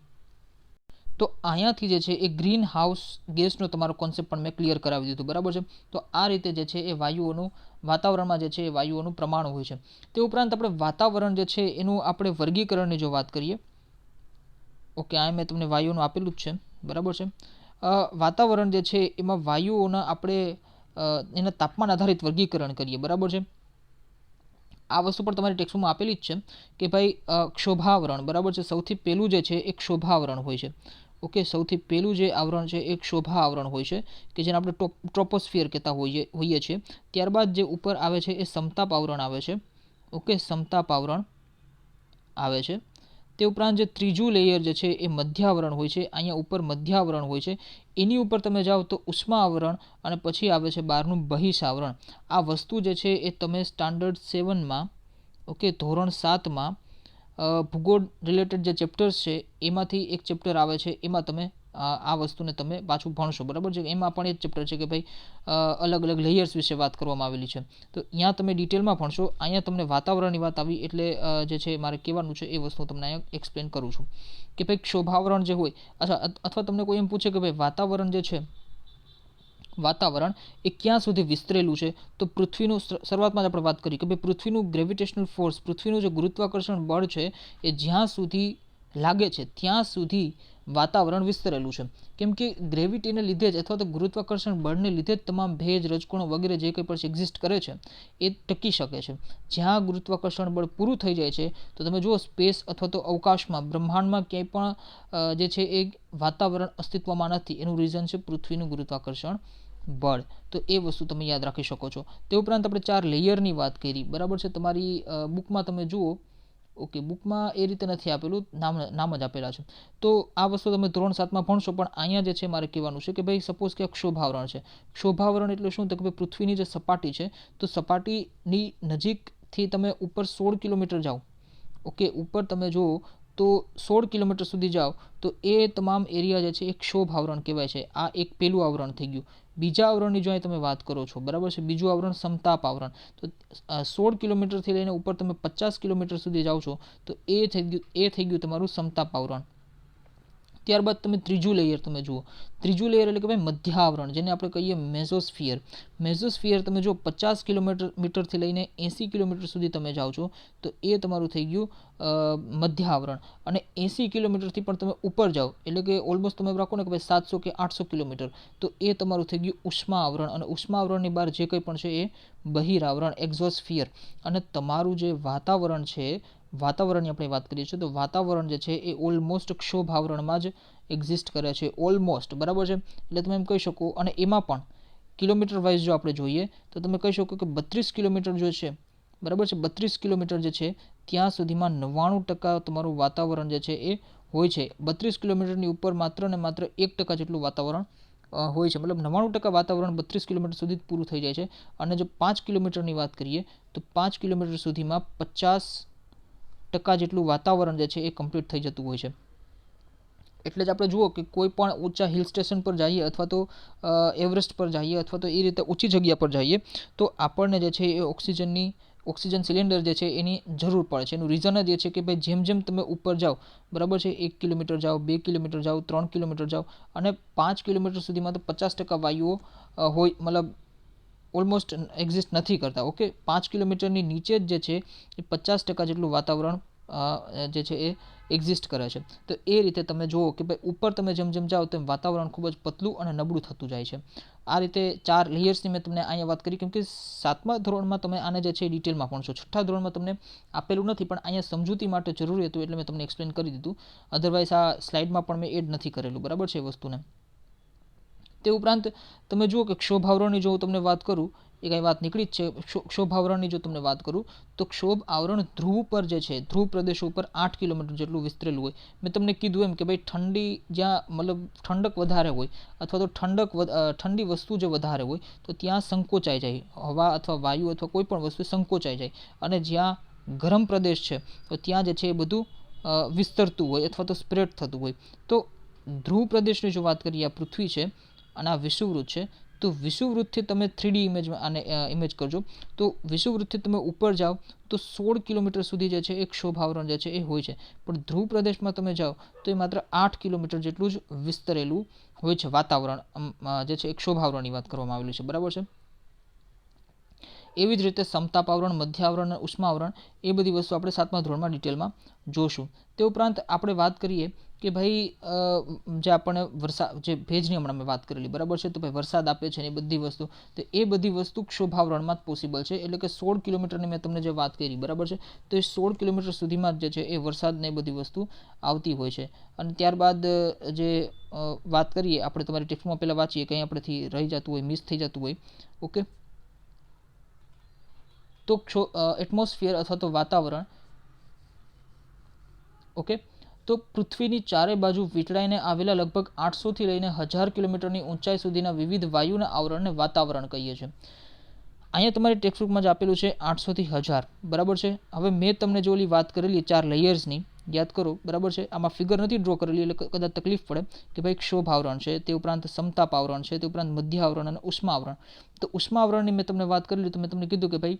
તો અહીંયાથી જે છે એ ગ્રીન હાઉસ ગેસનો તમારો કોન્સેપ્ટ પણ મેં ક્લિયર કરાવી દીધું, બરાબર છે. તો આ રીતે જે છે એ વાયુઓનું, વાતાવરણમાં જે છે એ વાયુઓનું પ્રમાણ હોય છે. તે ઉપરાંત આપણે વાતાવરણ જે છે એનું આપણે વર્ગીકરણની જો વાત કરીએ, ઓકે, આ મેં તમને વાયુઓનું આપેલું જ છે, બરાબર છે. વાતાવરણ જે છે એમાં વાયુઓના આપણે એના તાપમાન આધારિત વર્ગીકરણ કરીએ, બરાબર છે. આ વસ્તુ પણ તમારી ટેક્સ્ટમાં આપેલી જ છે કે ભાઈ ક્ષોભાવરણ, બરાબર છે, સૌથી પહેલું જે છે એ ક્ષોભાવરણ હોય છે. ઓકે, સૌથી પહેલું જે આવરણ છે એ ક્ષોભા આવરણ હોય છે કે જેને આપણે ટ્રોપોસ્ફિયર કહેતા હોઈએ છીએ. ત્યારબાદ જે ઉપર આવે છે એ સમતાપ આવરણ આવે છે. ઓકે, સમતાપ આવરણ આવે છે. તે ઉપરાંત જે ત્રીજું લેયર જે છે એ મધ્યાવરણ હોય છે. અહીંયા ઉપર મધ્યાવરણ હોય છે. એની ઉપર તમે જાઓ તો ઉષ્મા આવરણ અને પછી આવે છે બહારનું બહિષાવરણ. આ વસ્તુ જે છે એ તમે સ્ટાન્ડર્ડ 7માં, ઓકે, ધોરણ 7માં ભૂગોળ રિલેટેડ જે ચેપ્ટર્સ છે એમાંથી એક ચેપ્ટર આવે છે, એમાં તમે આ વસ્તુને તમે પાછું ભણશો, બરાબર છે. એમાં પણ એક ચેપ્ટર છે કે ભાઈ અલગ અલગ લેયર્સ વિશે વાત કરવામાં આવેલી છે. તો અહીંયા તમે ડિટેલમાં ભણશો. અહીંયા તમને વાતાવરણની વાત આવી એટલે જે છે મારે કહેવાનું છે એ વસ્તુ તમને અહીંયા એક્સપ્લેન કરું છું કે ભાઈ ક્ષોભાવરણ જે હોય, અથવા તમને કોઈ એમ પૂછે કે ભાઈ વાતાવરણ જે છે, વાતાવરણ એ ક્યાં સુધી વિસ્તરેલું છે, તો પૃથ્વીનું, શરૂઆતમાં જ આપણે વાત કરી કે ભાઈ પૃથ્વીનું ગ્રેવિટેશનલ ફોર્સ, પૃથ્વીનું જે ગુરુત્વાકર્ષણ બળ છે એ જ્યાં સુધી લાગે છે ત્યાં સુધી વાતાવરણ વિસ્તરેલું છે, કેમ કે ગ્રેવિટીને લીધે જ અથવા તો ગુરુત્વાકર્ષણ બળને લીધે જ તમામ ભેજ, રજકણો વગેરે જે કંઈ પણ એક્ઝિસ્ટ કરે છે એ ટકી શકે છે. જ્યાં ગુરુત્વાકર્ષણ બળ પૂરું થઈ જાય છે તો તમે જુઓ સ્પેસ અથવા તો અવકાશમાં, બ્રહ્માંડમાં ક્યાંય પણ જે છે એ વાતાવરણ અસ્તિત્વમાં નથી. એનું રીઝન છે પૃથ્વીનું ગુરુત્વાકર્ષણ બળ. તો એ વસ્તુ તમે યાદ રાખી શકો છો. તે ઉપરાંત આપણે 4 લેયરની વાત કરી, બરાબર છે. તમારી બુકમાં તમે જુઓ, ઓકે, બુકમાં એ રીતે નથી આપેલું, નામ જ આપેલા છે. તો આ વસ્તુ તમે ધોરણ 7માં ભણશો, પણ અહીંયા જે છે મારે કહેવાનું છે કે ભાઈ સપોઝ કે ક્ષોભાવરણ છે. ક્ષોભાવરણ એટલે શું? તો કે ભાઈ પૃથ્વીની જે સપાટી છે, તો સપાટીની નજીકથી તમે ઉપર 16 કિલોમીટર જાઓ, ઓકે, ઉપર તમે જુઓ તો 16 કિલોમીટર સુધી જાઓ તો એ તમામ એરિયા જે છે એ ક્ષોભ આવરણ કહેવાય છે. આ એક પહેલું આવરણ થઈ ગયું. બીજા આવરણની જો અહીં તમે વાત કરો છો, બરાબર છે, બીજું આવરણ સમતાપ આવરણ. તો 16 કિલોમીટરથી લઈને ઉપર તમે 50 કિલોમીટર સુધી જાઓ છો તો એ થઈ ગયું તમારું સમતાપ આવરણ. ત્યારબાદ તમે ત્રીજું લેયર તમે જુઓ. ત્રીજું લેયર એટલે કે ભાઈ મધ્ય આવરણ, જેને આપણે કહીએ મેઝોસ્ફિયર. મેઝોસ્ફિયર તમે જો 50 કિલોમીટરથી લઈને 80 કિલોમીટર સુધી તમે જાઓ છો તો એ તમારું થઈ ગયું મધ્ય આવરણ. અને 80 કિલોમીટરથી પણ તમે ઉપર જાઓ એટલે કે ઓલમોસ્ટ તમે રાખો ને કે ભાઈ 700 કે 800 કિલોમીટર, તો એ તમારું થઈ ગયું ઉષ્મા આવરણ. અને ઉષ્મા આવરણની બહાર જે કંઈ પણ છે એ બહિરાવરણ, એક્ઝોસ્ફિયર. અને તમારું જે વાતાવરણ છે, વાતાવરણની આપણે વાત કરીએ છીએ તો વાતાવરણ જે છે એ ઓલમોસ્ટ ક્ષોભ આવરણમાં જ એક્ઝિસ્ટ કરે છે, ઓલમોસ્ટ, બરાબર છે. એટલે તમે એમ કહી શકો. અને એમાં પણ કિલોમીટર વાઇઝ જો આપણે જોઈએ તો તમે કહી શકો કે 32 કિલોમીટર જો છે, બરાબર છે, 32 કિલોમીટર જે છે ત્યાં સુધીમાં 99% તમારું વાતાવરણ જે છે એ હોય છે. 32 કિલોમીટરની ઉપર માત્ર ને માત્ર 1% જેટલું વાતાવરણ હોય છે. મતલબ 99% વાતાવરણ 32 કિલોમીટર સુધી જ પૂરું થઈ જાય છે. અને જો 5 કિલોમીટરની વાત કરીએ તો 5 કિલોમીટર સુધીમાં 50% જેટલું વાતાવરણ જે છે એ કમ્પ્લીટ થઈ જતું હોય છે. એટલે જ આપણે જુઓ કે કોઈ પણ ઊંચા હિલ સ્ટેશન પર જઈએ અથવા તો એવરેસ્ટ પર જઈએ અથવા તો એ રીતે ઊંચી જગ્યા પર જઈએ તો આપણને જે છે એ ઓક્સિજન સિલિન્ડર જે છે એની જરૂર પડે છે. એનું રીઝન જ એ છે કે ભાઈ જેમ જેમ તમે ઉપર જાઓ, બરાબર છે, 1 કિલોમીટર જાઓ, 2 કિલોમીટર જાઓ, 3 કિલોમીટર જાઓ, અને 5 કિલોમીટર સુધીમાં તો 50% વાયુઓ હોય, મતલબ ઓલમોસ્ટ એક્ઝિસ્ટ નથી કરતા. ઓકે, 5 કિલોમીટરની નીચે જ જે છે એ 50% જેટલું વાતાવરણ જે છે એ એક્ઝિસ્ટ કરે છે. તો એ રીતે તમે જુઓ કે ભાઈ ઉપર તમે જેમ જેમ જાઓ તેમ વાતાવરણ ખૂબ જ પતલું અને નબળું થતું જાય છે. આ રીતે 4 લેયર્સની મેં તમને અહીંયા વાત કરી, કેમ કે 7મા ધોરણમાં તમે આને જે છે ડિટેલમાં ભણશો. 6ઠ્ઠા ધોરણમાં તમને આપેલું નથી, પણ અહીંયા સમજૂતી માટે જરૂરી હતું એટલે મેં તમને એક્સપ્લેન કરી દીધું. અધરવાઇઝ આ સ્લાઇડમાં પણ મેં એડ નથી કરેલું, બરાબર છે, એ વસ્તુને. તે ઉપરાંત તમે જુઓ કે ક્ષોભ આવરણની જો હું તમને વાત કરું, એ કાંઈ વાત નીકળી જ છે. ક્ષોભ આવરણની જો તમને વાત કરું તો ક્ષોભ આવરણ ધ્રુવ પર જે છે, ધ્રુવ પ્રદેશો ઉપર 8 કિલોમીટર જેટલું વિસ્તરેલું હોય. મેં તમને કીધું એમ કે ભાઈ ઠંડી જ્યાં, મતલબ ઠંડક વધારે હોય અથવા તો ઠંડી વસ્તુ જે વધારે હોય તો ત્યાં સંકોચાઈ જાય, હવા અથવા વાયુ અથવા કોઈ પણ વસ્તુ સંકોચાઈ જાય. અને જ્યાં ગરમ પ્રદેશ છે તો ત્યાં જે છે એ બધું વિસ્તરતું હોય અથવા તો સ્પ્રેડ થતું હોય. તો ધ્રુવ પ્રદેશની જો વાત કરીએ, આ પૃથ્વી છે અને આ વિષુવવૃત્ત છે. તો વિષુવવૃત્તથી તમે 3D ઇમેજ કરજો. તો વિષુવવૃત્તથી તમે ઉપર જાઓ તો 16 કિલોમીટર સુધી જે છે એ ક્ષોભ આવરણ જે છે એ હોય છે. પણ ધ્રુવ પ્રદેશમાં તમે જાઓ તો એ માત્ર 8 કિલોમીટર જેટલું જ વિસ્તરેલું હોય છે વાતાવરણ, જે છે એ ક્ષોભ આવરણની વાત કરવામાં આવેલી છે, બરાબર છે. એવી જ રીતે સમતાપ આવરણ, મધ્ય આવરણ અને ઉષ્મા આવરણ, એ બધી વસ્તુ આપણે 7મા ધોરણમાં ડિટેલમાં જોશું. તે ઉપરાંત આપણે વાત કરીએ કે ભાઈ જે આપણને જે ભેજની હમણાં મેં વાત કરેલી, બરાબર છે, તો ભાઈ વરસાદ આપે છે ને એ બધી વસ્તુ, તો એ બધી વસ્તુ ક્ષોભાવરણમાં જ પોસિબલ છે. એટલે કે 16 કિલોમીટરની મેં તમને જે વાત કરી, બરાબર છે, તો એ 16 કિલોમીટર સુધીમાં જ જે છે એ વરસાદ ને એ બધી વસ્તુ આવતી હોય છે. અને ત્યારબાદ જે વાત કરીએ આપણે, તમારી ટેક્સ્ટમાં પહેલાં વાંચીએ, કંઈ આપણેથી રહી જતું હોય, મિસ થઈ જતું હોય, ઓકે. તો એટમોસ્ફિયર અથવા તો વાતાવરણ, ઓકે, તો પૃથ્વીની ચારે બાજુ વીંટળાઈને આવેલા લગભગ 800 થી લઈને 1000 કિલોમીટરની ઊંચાઈ સુધીના વિવિધ વાયુના આવરણને વાતાવરણ કહીએ છીએ. અહીંયા તમારી ટેક્સ્ટબુકમાં જ આપેલું છે 800 થી 1000, બરાબર છે. હવે મેં તમને જો ઓલી વાત કરેલી 4 લેયર્સની, યાદ કરો, બરાબર છે. આમાં ફિગર નથી ડ્રો કરેલી એટલે કદાચ તકલીફ પડે કે ભાઈ ક્ષોભ આવરણ છે, તે ઉપરાંત સમતાપ આવરણ છે, તે ઉપરાંત મધ્ય આવરણ અને ઉષ્મા આવરણ. તો ઉષ્મા આવરણની મેં તમને વાત કરેલી, તો મેં તમને કીધું કે ભાઈ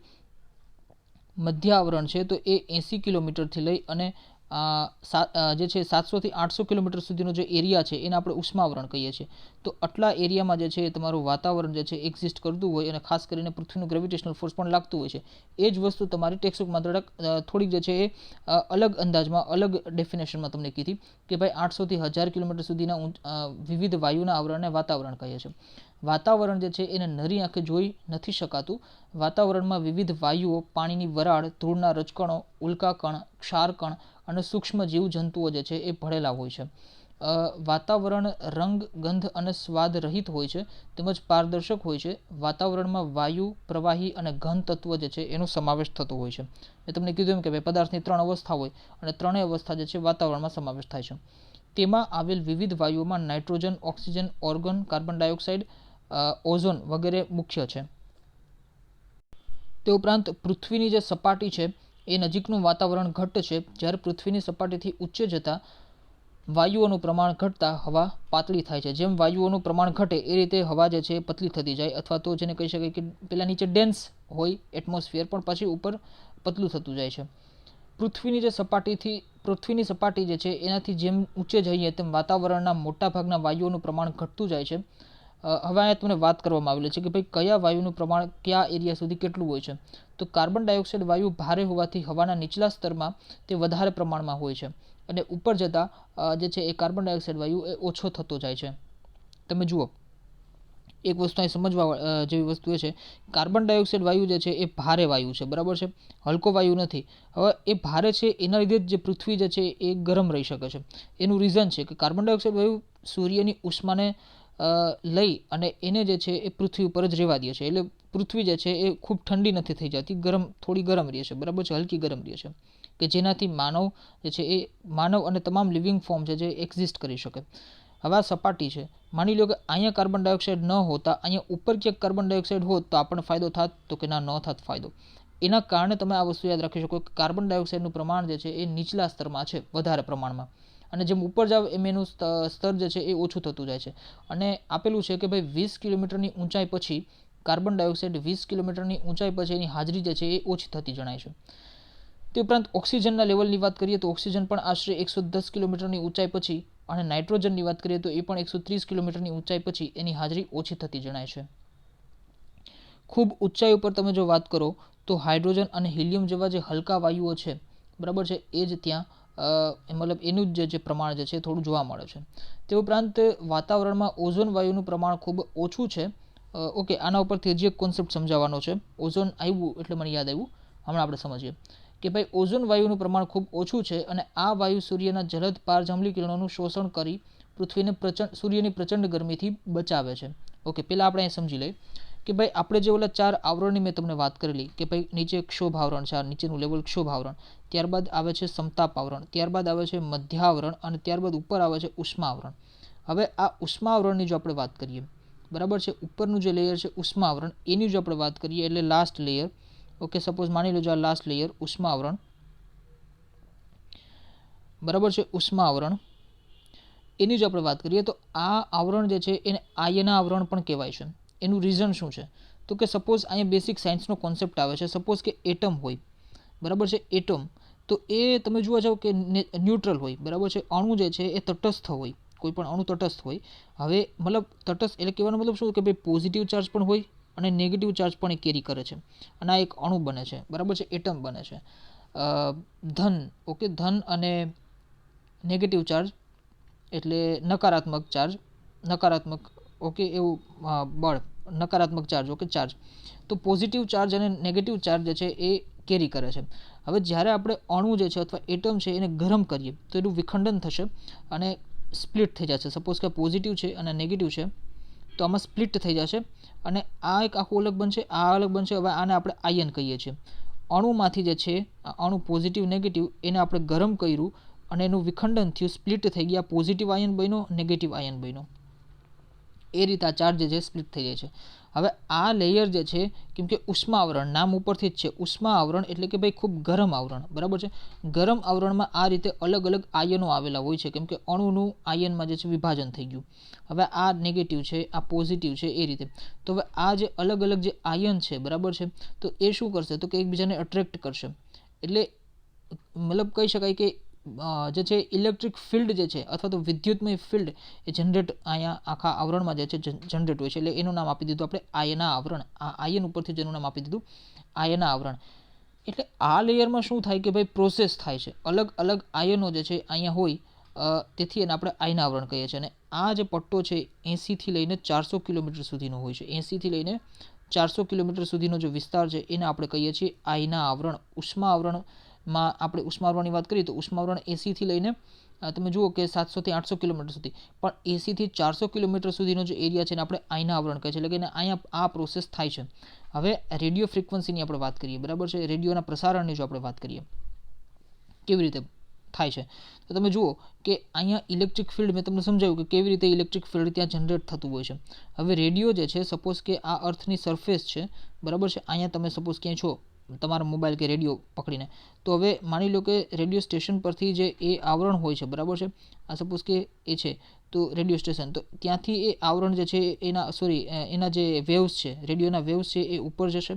મધ્ય આવરણ છે તો એ 80 કિલોમીટરથી લઈ અને જે છે 700 થી 800 કિલોમીટર સુધીનો જે એરિયા છે એને આપણે ઉષ્માવરણ કહીએ છીએ. તો આટલા એરિયામાં જે છે તમારું વાતાવરણ જે છે એક્ઝિસ્ટ કરતું હોય અને ખાસ કરીને પૃથ્વીનું ગ્રેવિટેશનલ ફોર્સ પણ લાગતું હોય છે. એ જ વસ્તુ તમારી ટેક્સ્ટબુકમાં થોડીક જે છે એ અલગ અંદાજમાં અલગ ડેફિનેશનમાં તમને કીધી કે ભાઈ 800 થી 1000 કિલોમીટર સુધીના વિવિધ વાયુના આવરણને વાતાવરણ કહીએ છીએ. વાતાવરણ જે છે એને નરી આંખે જોઈ નથી શકાતું. વાતાવરણમાં વિવિધ વાયુઓ, પાણીની વરાળ, ધૂળના રજકણો, ઉલ્કાકણ, ક્ષારકણ અને સૂક્ષ્મ જીવજંતુઓ જે છે એ ભળેલા હોય છે. વાતાવરણ રંગ, ગંધ અને સ્વાદ રહિત હોય છે તેમજ પારદર્શક હોય છે. વાતાવરણમાં વાયુ, પ્રવાહી અને ઘન તત્વ જે છે એનો સમાવેશ થતો હોય છે. મેં તમને કીધું એમ કે ભાઈ પદાર્થની 3 અવસ્થા હોય અને ત્રણેય અવસ્થા જે છે વાતાવરણમાં સમાવેશ થાય છે. તેમાં આવેલ વિવિધ વાયુઓમાં nitrogen, oxygen, argon, carbon dioxide, ozone વગેરે મુખ્ય છે. તે ઉપરાંત પૃથ્વીની જે સપાટી છે એ નજીકનું વાતાવરણ ઘટ્ટ છે, જ્યારે પૃથ્વીની સપાટીથી ઊંચે જતા વાયુઓનું પ્રમાણ ઘટતા હવા પાતળી થાય છે. જેમ વાયુઓનું પ્રમાણ ઘટે એ રીતે હવા જે છે એ પતલી થતી જાય, અથવા તો જેને કહી શકાય કે પેલા નીચે ડેન્સ હોય એટમોસ્ફિયર, પણ પછી ઉપર પતલું થતું જાય છે. પૃથ્વીની સપાટી જે છે એનાથી જેમ ઊંચે જઈએ તેમ વાતાવરણના મોટાભાગના વાયુઓનું પ્રમાણ ઘટતું જાય છે. હવે અહીંયા તમને વાત કરવામાં આવેલી છે કે ભાઈ કયા વાયુનું પ્રમાણ કયા એરિયા સુધી કેટલું હોય છે. તો કાર્બન ડાયોક્સાઇડ વાયુ ભારે હોવાથી હવાના નીચલા સ્તરમાં તે વધારે પ્રમાણમાં હોય છે અને ઉપર જતાં જે છે એ કાર્બન ડાયોક્સાઇડ વાયુ એ ઓછો થતો જાય છે. તમે જુઓ, એક વસ્તુ અહીં સમજવા જેવી વસ્તુ એ છે, કાર્બન ડાયોક્સાઇડ વાયુ જે છે એ ભારે વાયુ છે, બરાબર છે, હલકો વાયુ નથી. હવે એ ભારે છે એના લીધે જ જે પૃથ્વી જે છે એ ગરમ રહી શકે છે. એનું રીઝન છે કે કાર્બન ડાયોક્સાઇડ વાયુ સૂર્યની ઉષ્માને લઈ અને એને જે છે એ પૃથ્વી ઉપર જ રહેવા દે છે. એટલે પૃથ્વી જે છે એ ખૂબ ઠંડી નથી થઈ જતી, થોડી ગરમ રહે છે, બરાબર છે, હલકી ગરમ રહે છે, કે જેનાથી માનવ જે છે એ માનવ અને તમામ લિવિંગ ફોર્મ છે જે એક્ઝિસ્ટ કરી શકે. હવે આ સપાટી છે, માની લો કે અહીંયા કાર્બન ડાયોક્સાઇડ ન હોતા અહીંયા ઉપર ક્યાંક કાર્બન ડાયોક્સાઇડ હોત તો આપણને ફાયદો થાત? તો કે ના, ન થાત ફાયદો. એના કારણે તમે આ વસ્તુ યાદ રાખી શકો કે કાર્બન ડાયોક્સાઇડનું પ્રમાણ જે છે એ નીચલા સ્તરમાં છે વધારે પ્રમાણમાં, અને જેમ ઉપર જાવ એમ એનું સ્તર જે છે એ ઓછું થતું જાય છે. અને આપેલું છે કે ભાઈ 20 કિલોમીટરની ઊંચાઈ પછી કાર્બન ડાયોક્સાઇડ 20 કિલોમીટરની ઊંચાઈ પછી એની હાજરી જે છે એ ઓછી થતી જણાય છે. તે ઉપરાંત ઓક્સિજનના લેવલની વાત કરીએ તો ઓક્સિજન પણ આશરે 110 કિલોમીટરની ઊંચાઈ પછી, અને નાઇટ્રોજનની વાત કરીએ તો એ પણ 130 કિલોમીટરની ઊંચાઈ પછી એની હાજરી ઓછી થતી જણાય છે. ખૂબ ઊંચાઈ ઉપર તમે જો વાત કરો તો હાઇડ્રોજન અને હિલિયમ જેવા જે હલકા વાયુઓ છે, બરાબર છે, એ જ ત્યાં મતલબ એનું જે પ્રમાણ જે છે થોડું જોવા મળે છે. તે ઉપરાંત વાતાવરણમાં ઓઝોન વાયુનું પ્રમાણ ખૂબ ઓછું છે. ઓકે, આના ઉપરથી હજી એક કોન્સેપ્ટ સમજાવવાનો છે. ઓઝોન આવ્યું એટલે મને યાદ આવ્યું, હમણાં આપણે સમજીએ કે ભાઈ ઓઝોન વાયુનું પ્રમાણ ખૂબ ઓછું છે અને આ વાયુ સૂર્યના જલદ પારજાંબલી કિરણોનું શોષણ કરી પૃથ્વીને સૂર્યની પ્રચંડ ગરમીથી બચાવે છે. ઓકે, પહેલાં આપણે અહીં સમજી લઈએ કે ભાઈ આપણે જે ઓલા 4 આવરણની મેં તમને વાત કરેલી કે ભાઈ નીચે ક્ષોભ આવરણ છે, નીચેનું લેવલ ક્ષોભ આવરણ, ત્યારબાદ આવે છે સમતાપ આવરણ, ત્યારબાદ આવે છે મધ્યાવરણ અને ત્યારબાદ ઉપર આવે છે ઉષ્મા આવરણ. હવે આ ઉષ્મા આવરણની જો આપણે વાત કરીએ, બરાબર છે, ઉપરનું જે લેયર છે ઉષ્મા આવરણ, એની જો આપણે વાત કરીએ એટલે લાસ્ટ લેયર. ઓકે, સપોઝ માની લો જો આ લાસ્ટ લેયર ઉષ્મા આવરણ, બરાબર છે, ઉષ્મા આવરણ, એની જો આપણે વાત કરીએ તો આ આવરણ જે છે એને આયના આવરણ પણ કહેવાય છે. એનું રીઝન શું છે? તો કે સપોઝ અહીંયા બેસિક સાયન્સનો કોન્સેપ્ટ આવે છે. સપોઝ કે એટમ હોય, બરાબર છે, એટમ, તો એ તમે જોવા જાઓ કે ન્યુટ્રલ હોય, બરાબર છે, અણુ જે છે એ તટસ્થ હોય, કોઈ પણ અણુ તટસ્થ હોય. હવે મતલબ તટસ્થ એટલે કહેવાનો મતલબ શું કે ભાઈ પોઝિટિવ ચાર્જ પણ હોય અને નેગેટિવ ચાર્જ પણ એ કેરી કરે છે, અને આ એક અણુ બને છે, બરાબર છે, એટમ બને છે. ધન, ઓકે, ધન અને નેગેટિવ ચાર્જ એટલે નકારાત્મક ચાર્જ, નકારાત્મક, ઓકે, એવું બળ, નકારાત્મક ચાર્જ, ઓકે, ચાર્જ. તો પોઝિટિવ ચાર્જ અને નેગેટિવ ચાર્જ જે છે એ કેરી કરે છે. હવે જ્યારે આપણે અણુ જે છે અથવા એટમ છે એને ગરમ કરીએ તો એનું વિખંડન થશે અને સ્પ્લિટ થઈ જશે. સપોઝ કે પોઝિટિવ છે અને નેગેટિવ છે તો આમાં સ્પ્લિટ થઈ જશે અને આ એક આખું અલગ બનશે, આ અલગ બનશે. હવે આને આપણે આયન કહીએ છીએ. અણુમાંથી જે છે અણુ પોઝિટિવ નેગેટિવ એને આપણે ગરમ કર્યું અને એનું વિખંડન થયું, સ્પ્લિટ થઈ ગયા, પોઝિટિવ આયન બન્યો, નેગેટિવ આયન બન્યો. એ રીતે આ ચાર્જ જે છે સ્પ્લિટ થઈ જાય છે. હવે આ લેયર જે છે, કેમ કે ઉષ્મા આવરણ નામ ઉપરથી જ છે, ઉષ્મા આવરણ એટલે કે ભાઈ ખૂબ ગરમ આવરણ, બરાબર છે. ગરમ આવરણમાં આ રીતે અલગ અલગ આયનો આવેલા હોય છે, કેમ કે અણુનું આયનમાં જે છે વિભાજન થઈ ગયું. હવે આ નેગેટિવ છે, આ પોઝિટિવ છે, એ રીતે. તો હવે આ જે અલગ અલગ જે આયન છે, બરાબર છે, તો એ શું કરશે? તો કે એકબીજાને અટ્રેક્ટ કરશે. એટલે મતલબ કહી શકાય કે જે છે ઇલેક્ટ્રિક ફિલ્ડ જે છે અથવા તો વિદ્યુતમય ફિલ્ડ એ જનરેટ અહીંયા આખા આવરણમાં જે છે જનરેટ હોય છે, એટલે એનું નામ આપી દીધું આપણે આયના આવરણ. આ આયન ઉપરથી જેનું નામ આપી દીધું આયના આવરણ. એટલે આ લેયરમાં શું થાય કે ભાઈ પ્રોસેસ થાય છે, અલગ અલગ આયનો જે છે અહીંયા હોય, તેથી એને આપણે આયના આવરણ કહીએ છીએ. અને આ જે પટ્ટો છે 80 થી લઈને 400 કિલોમીટર સુધીનો હોય છે. 80 થી લઈને 400 કિલોમીટર સુધીનો જે વિસ્તાર છે એને આપણે કહીએ છીએ આયના આવરણ. ઉષ્મા આવરણમાં આપણે ઉષ્મા આવરણની વાત કરીએ તો ઉષ્મા આવરણ 80 થી લઈને તમે જુઓ કે 700 થી 800 કિલોમીટર સુધી, પણ 80 થી 400 કિલોમીટર સુધીનો જે એરિયા છે એને આપણે આયના આવરણ કહે છે, એટલે કે અહીંયા આ પ્રોસેસ થાય છે. હવે રેડિયો ફ્રીક્વન્સીની આપણે વાત કરીએ, બરાબર છે, રેડિયોના પ્રસારણની જો આપણે વાત કરીએ કેવી રીતે થાય છે, તો તમે જુઓ કે અહીંયા ઇલેક્ટ્રિક ફિલ્ડ મેં તમને સમજાવ્યું કે કેવી રીતે ઇલેક્ટ્રિક ફિલ્ડ ત્યાં જનરેટ થતું હોય છે. હવે રેડિયો જે છે, સપોઝ કે આ અર્થની સરફેસ છે, બરાબર છે, અહીંયા તમે સપોઝ ક્યાંય છો તમારા મોબાઈલ કે રેડિયો પકડીને, તો હવે માની લો કે રેડિયો સ્ટેશન પરથી જે એ આવરણ હોય છે, બરાબર છે, આ સપોઝ કે એ છે તો રેડિયો સ્ટેશન, તો ત્યાંથી એ આવરણ જે છે એના જે વેવ્સ છે, રેડિયોના વેવ્સ છે એ ઉપર જશે,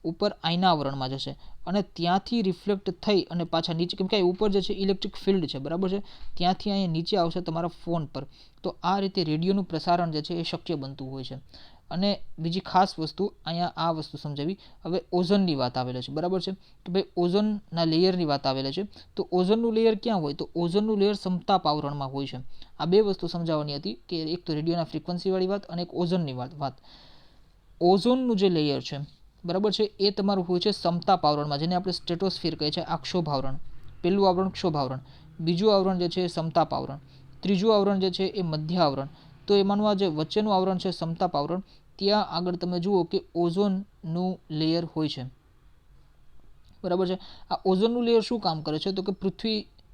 ઉપર આયના આવરણમાં જશે અને ત્યાંથી રિફ્લેક્ટ થઈ અને પાછા નીચે, કેમ કે ઉપર જે છે ઇલેક્ટ્રિક ફિલ્ડ છે, બરાબર છે, ત્યાંથી અહીંયા નીચે આવશે તમારા ફોન પર. તો આ રીતે રેડિયોનું પ્રસારણ જે છે એ શક્ય બનતું હોય છે. અને બીજી ખાસ વસ્તુ અહીંયા આ વસ્તુ સમજાવી. હવે ઓઝોનની વાત આવેલી છે, બરાબર છે, કે ભાઈ ઓઝોનના લેયરની વાત આવેલી છે. તો ઓઝોનનું લેયર ક્યાં હોય, તો ઓઝોનનું લેયર સમતાપ આવરણમાં હોય છે. આ બે વસ્તુ સમજાવવાની હતી, કે એક તો રેડિયોના ફ્રીક્વન્સીવાળી વાત અને એક ઓઝોનની વાત. ઓઝોનનું જે લેયર છે, બરાબર છે, એ તમારું હોય છે સમતાપ આવરણમાં, જેને આપણે સ્ટ્રેટોસ્ફિયર કહે છે. આ ક્ષોભ આવરણ, પહેલું આવરણ ક્ષોભ આવરણ, બીજું આવરણ જે છે સમતાપ આવરણ, ત્રીજું આવરણ જે છે એ મધ્ય આવરણ. તો એમાંનું આ જે વચ્ચેનું આવરણ છે સમતાપ આવરણ, ત્યાં આગળ તમે જુઓ કે ઓઝોનનું લેયર હોય છે, બરાબર છે. આ ઓઝોનનું લેયર શું કામ કરે છે, તો કે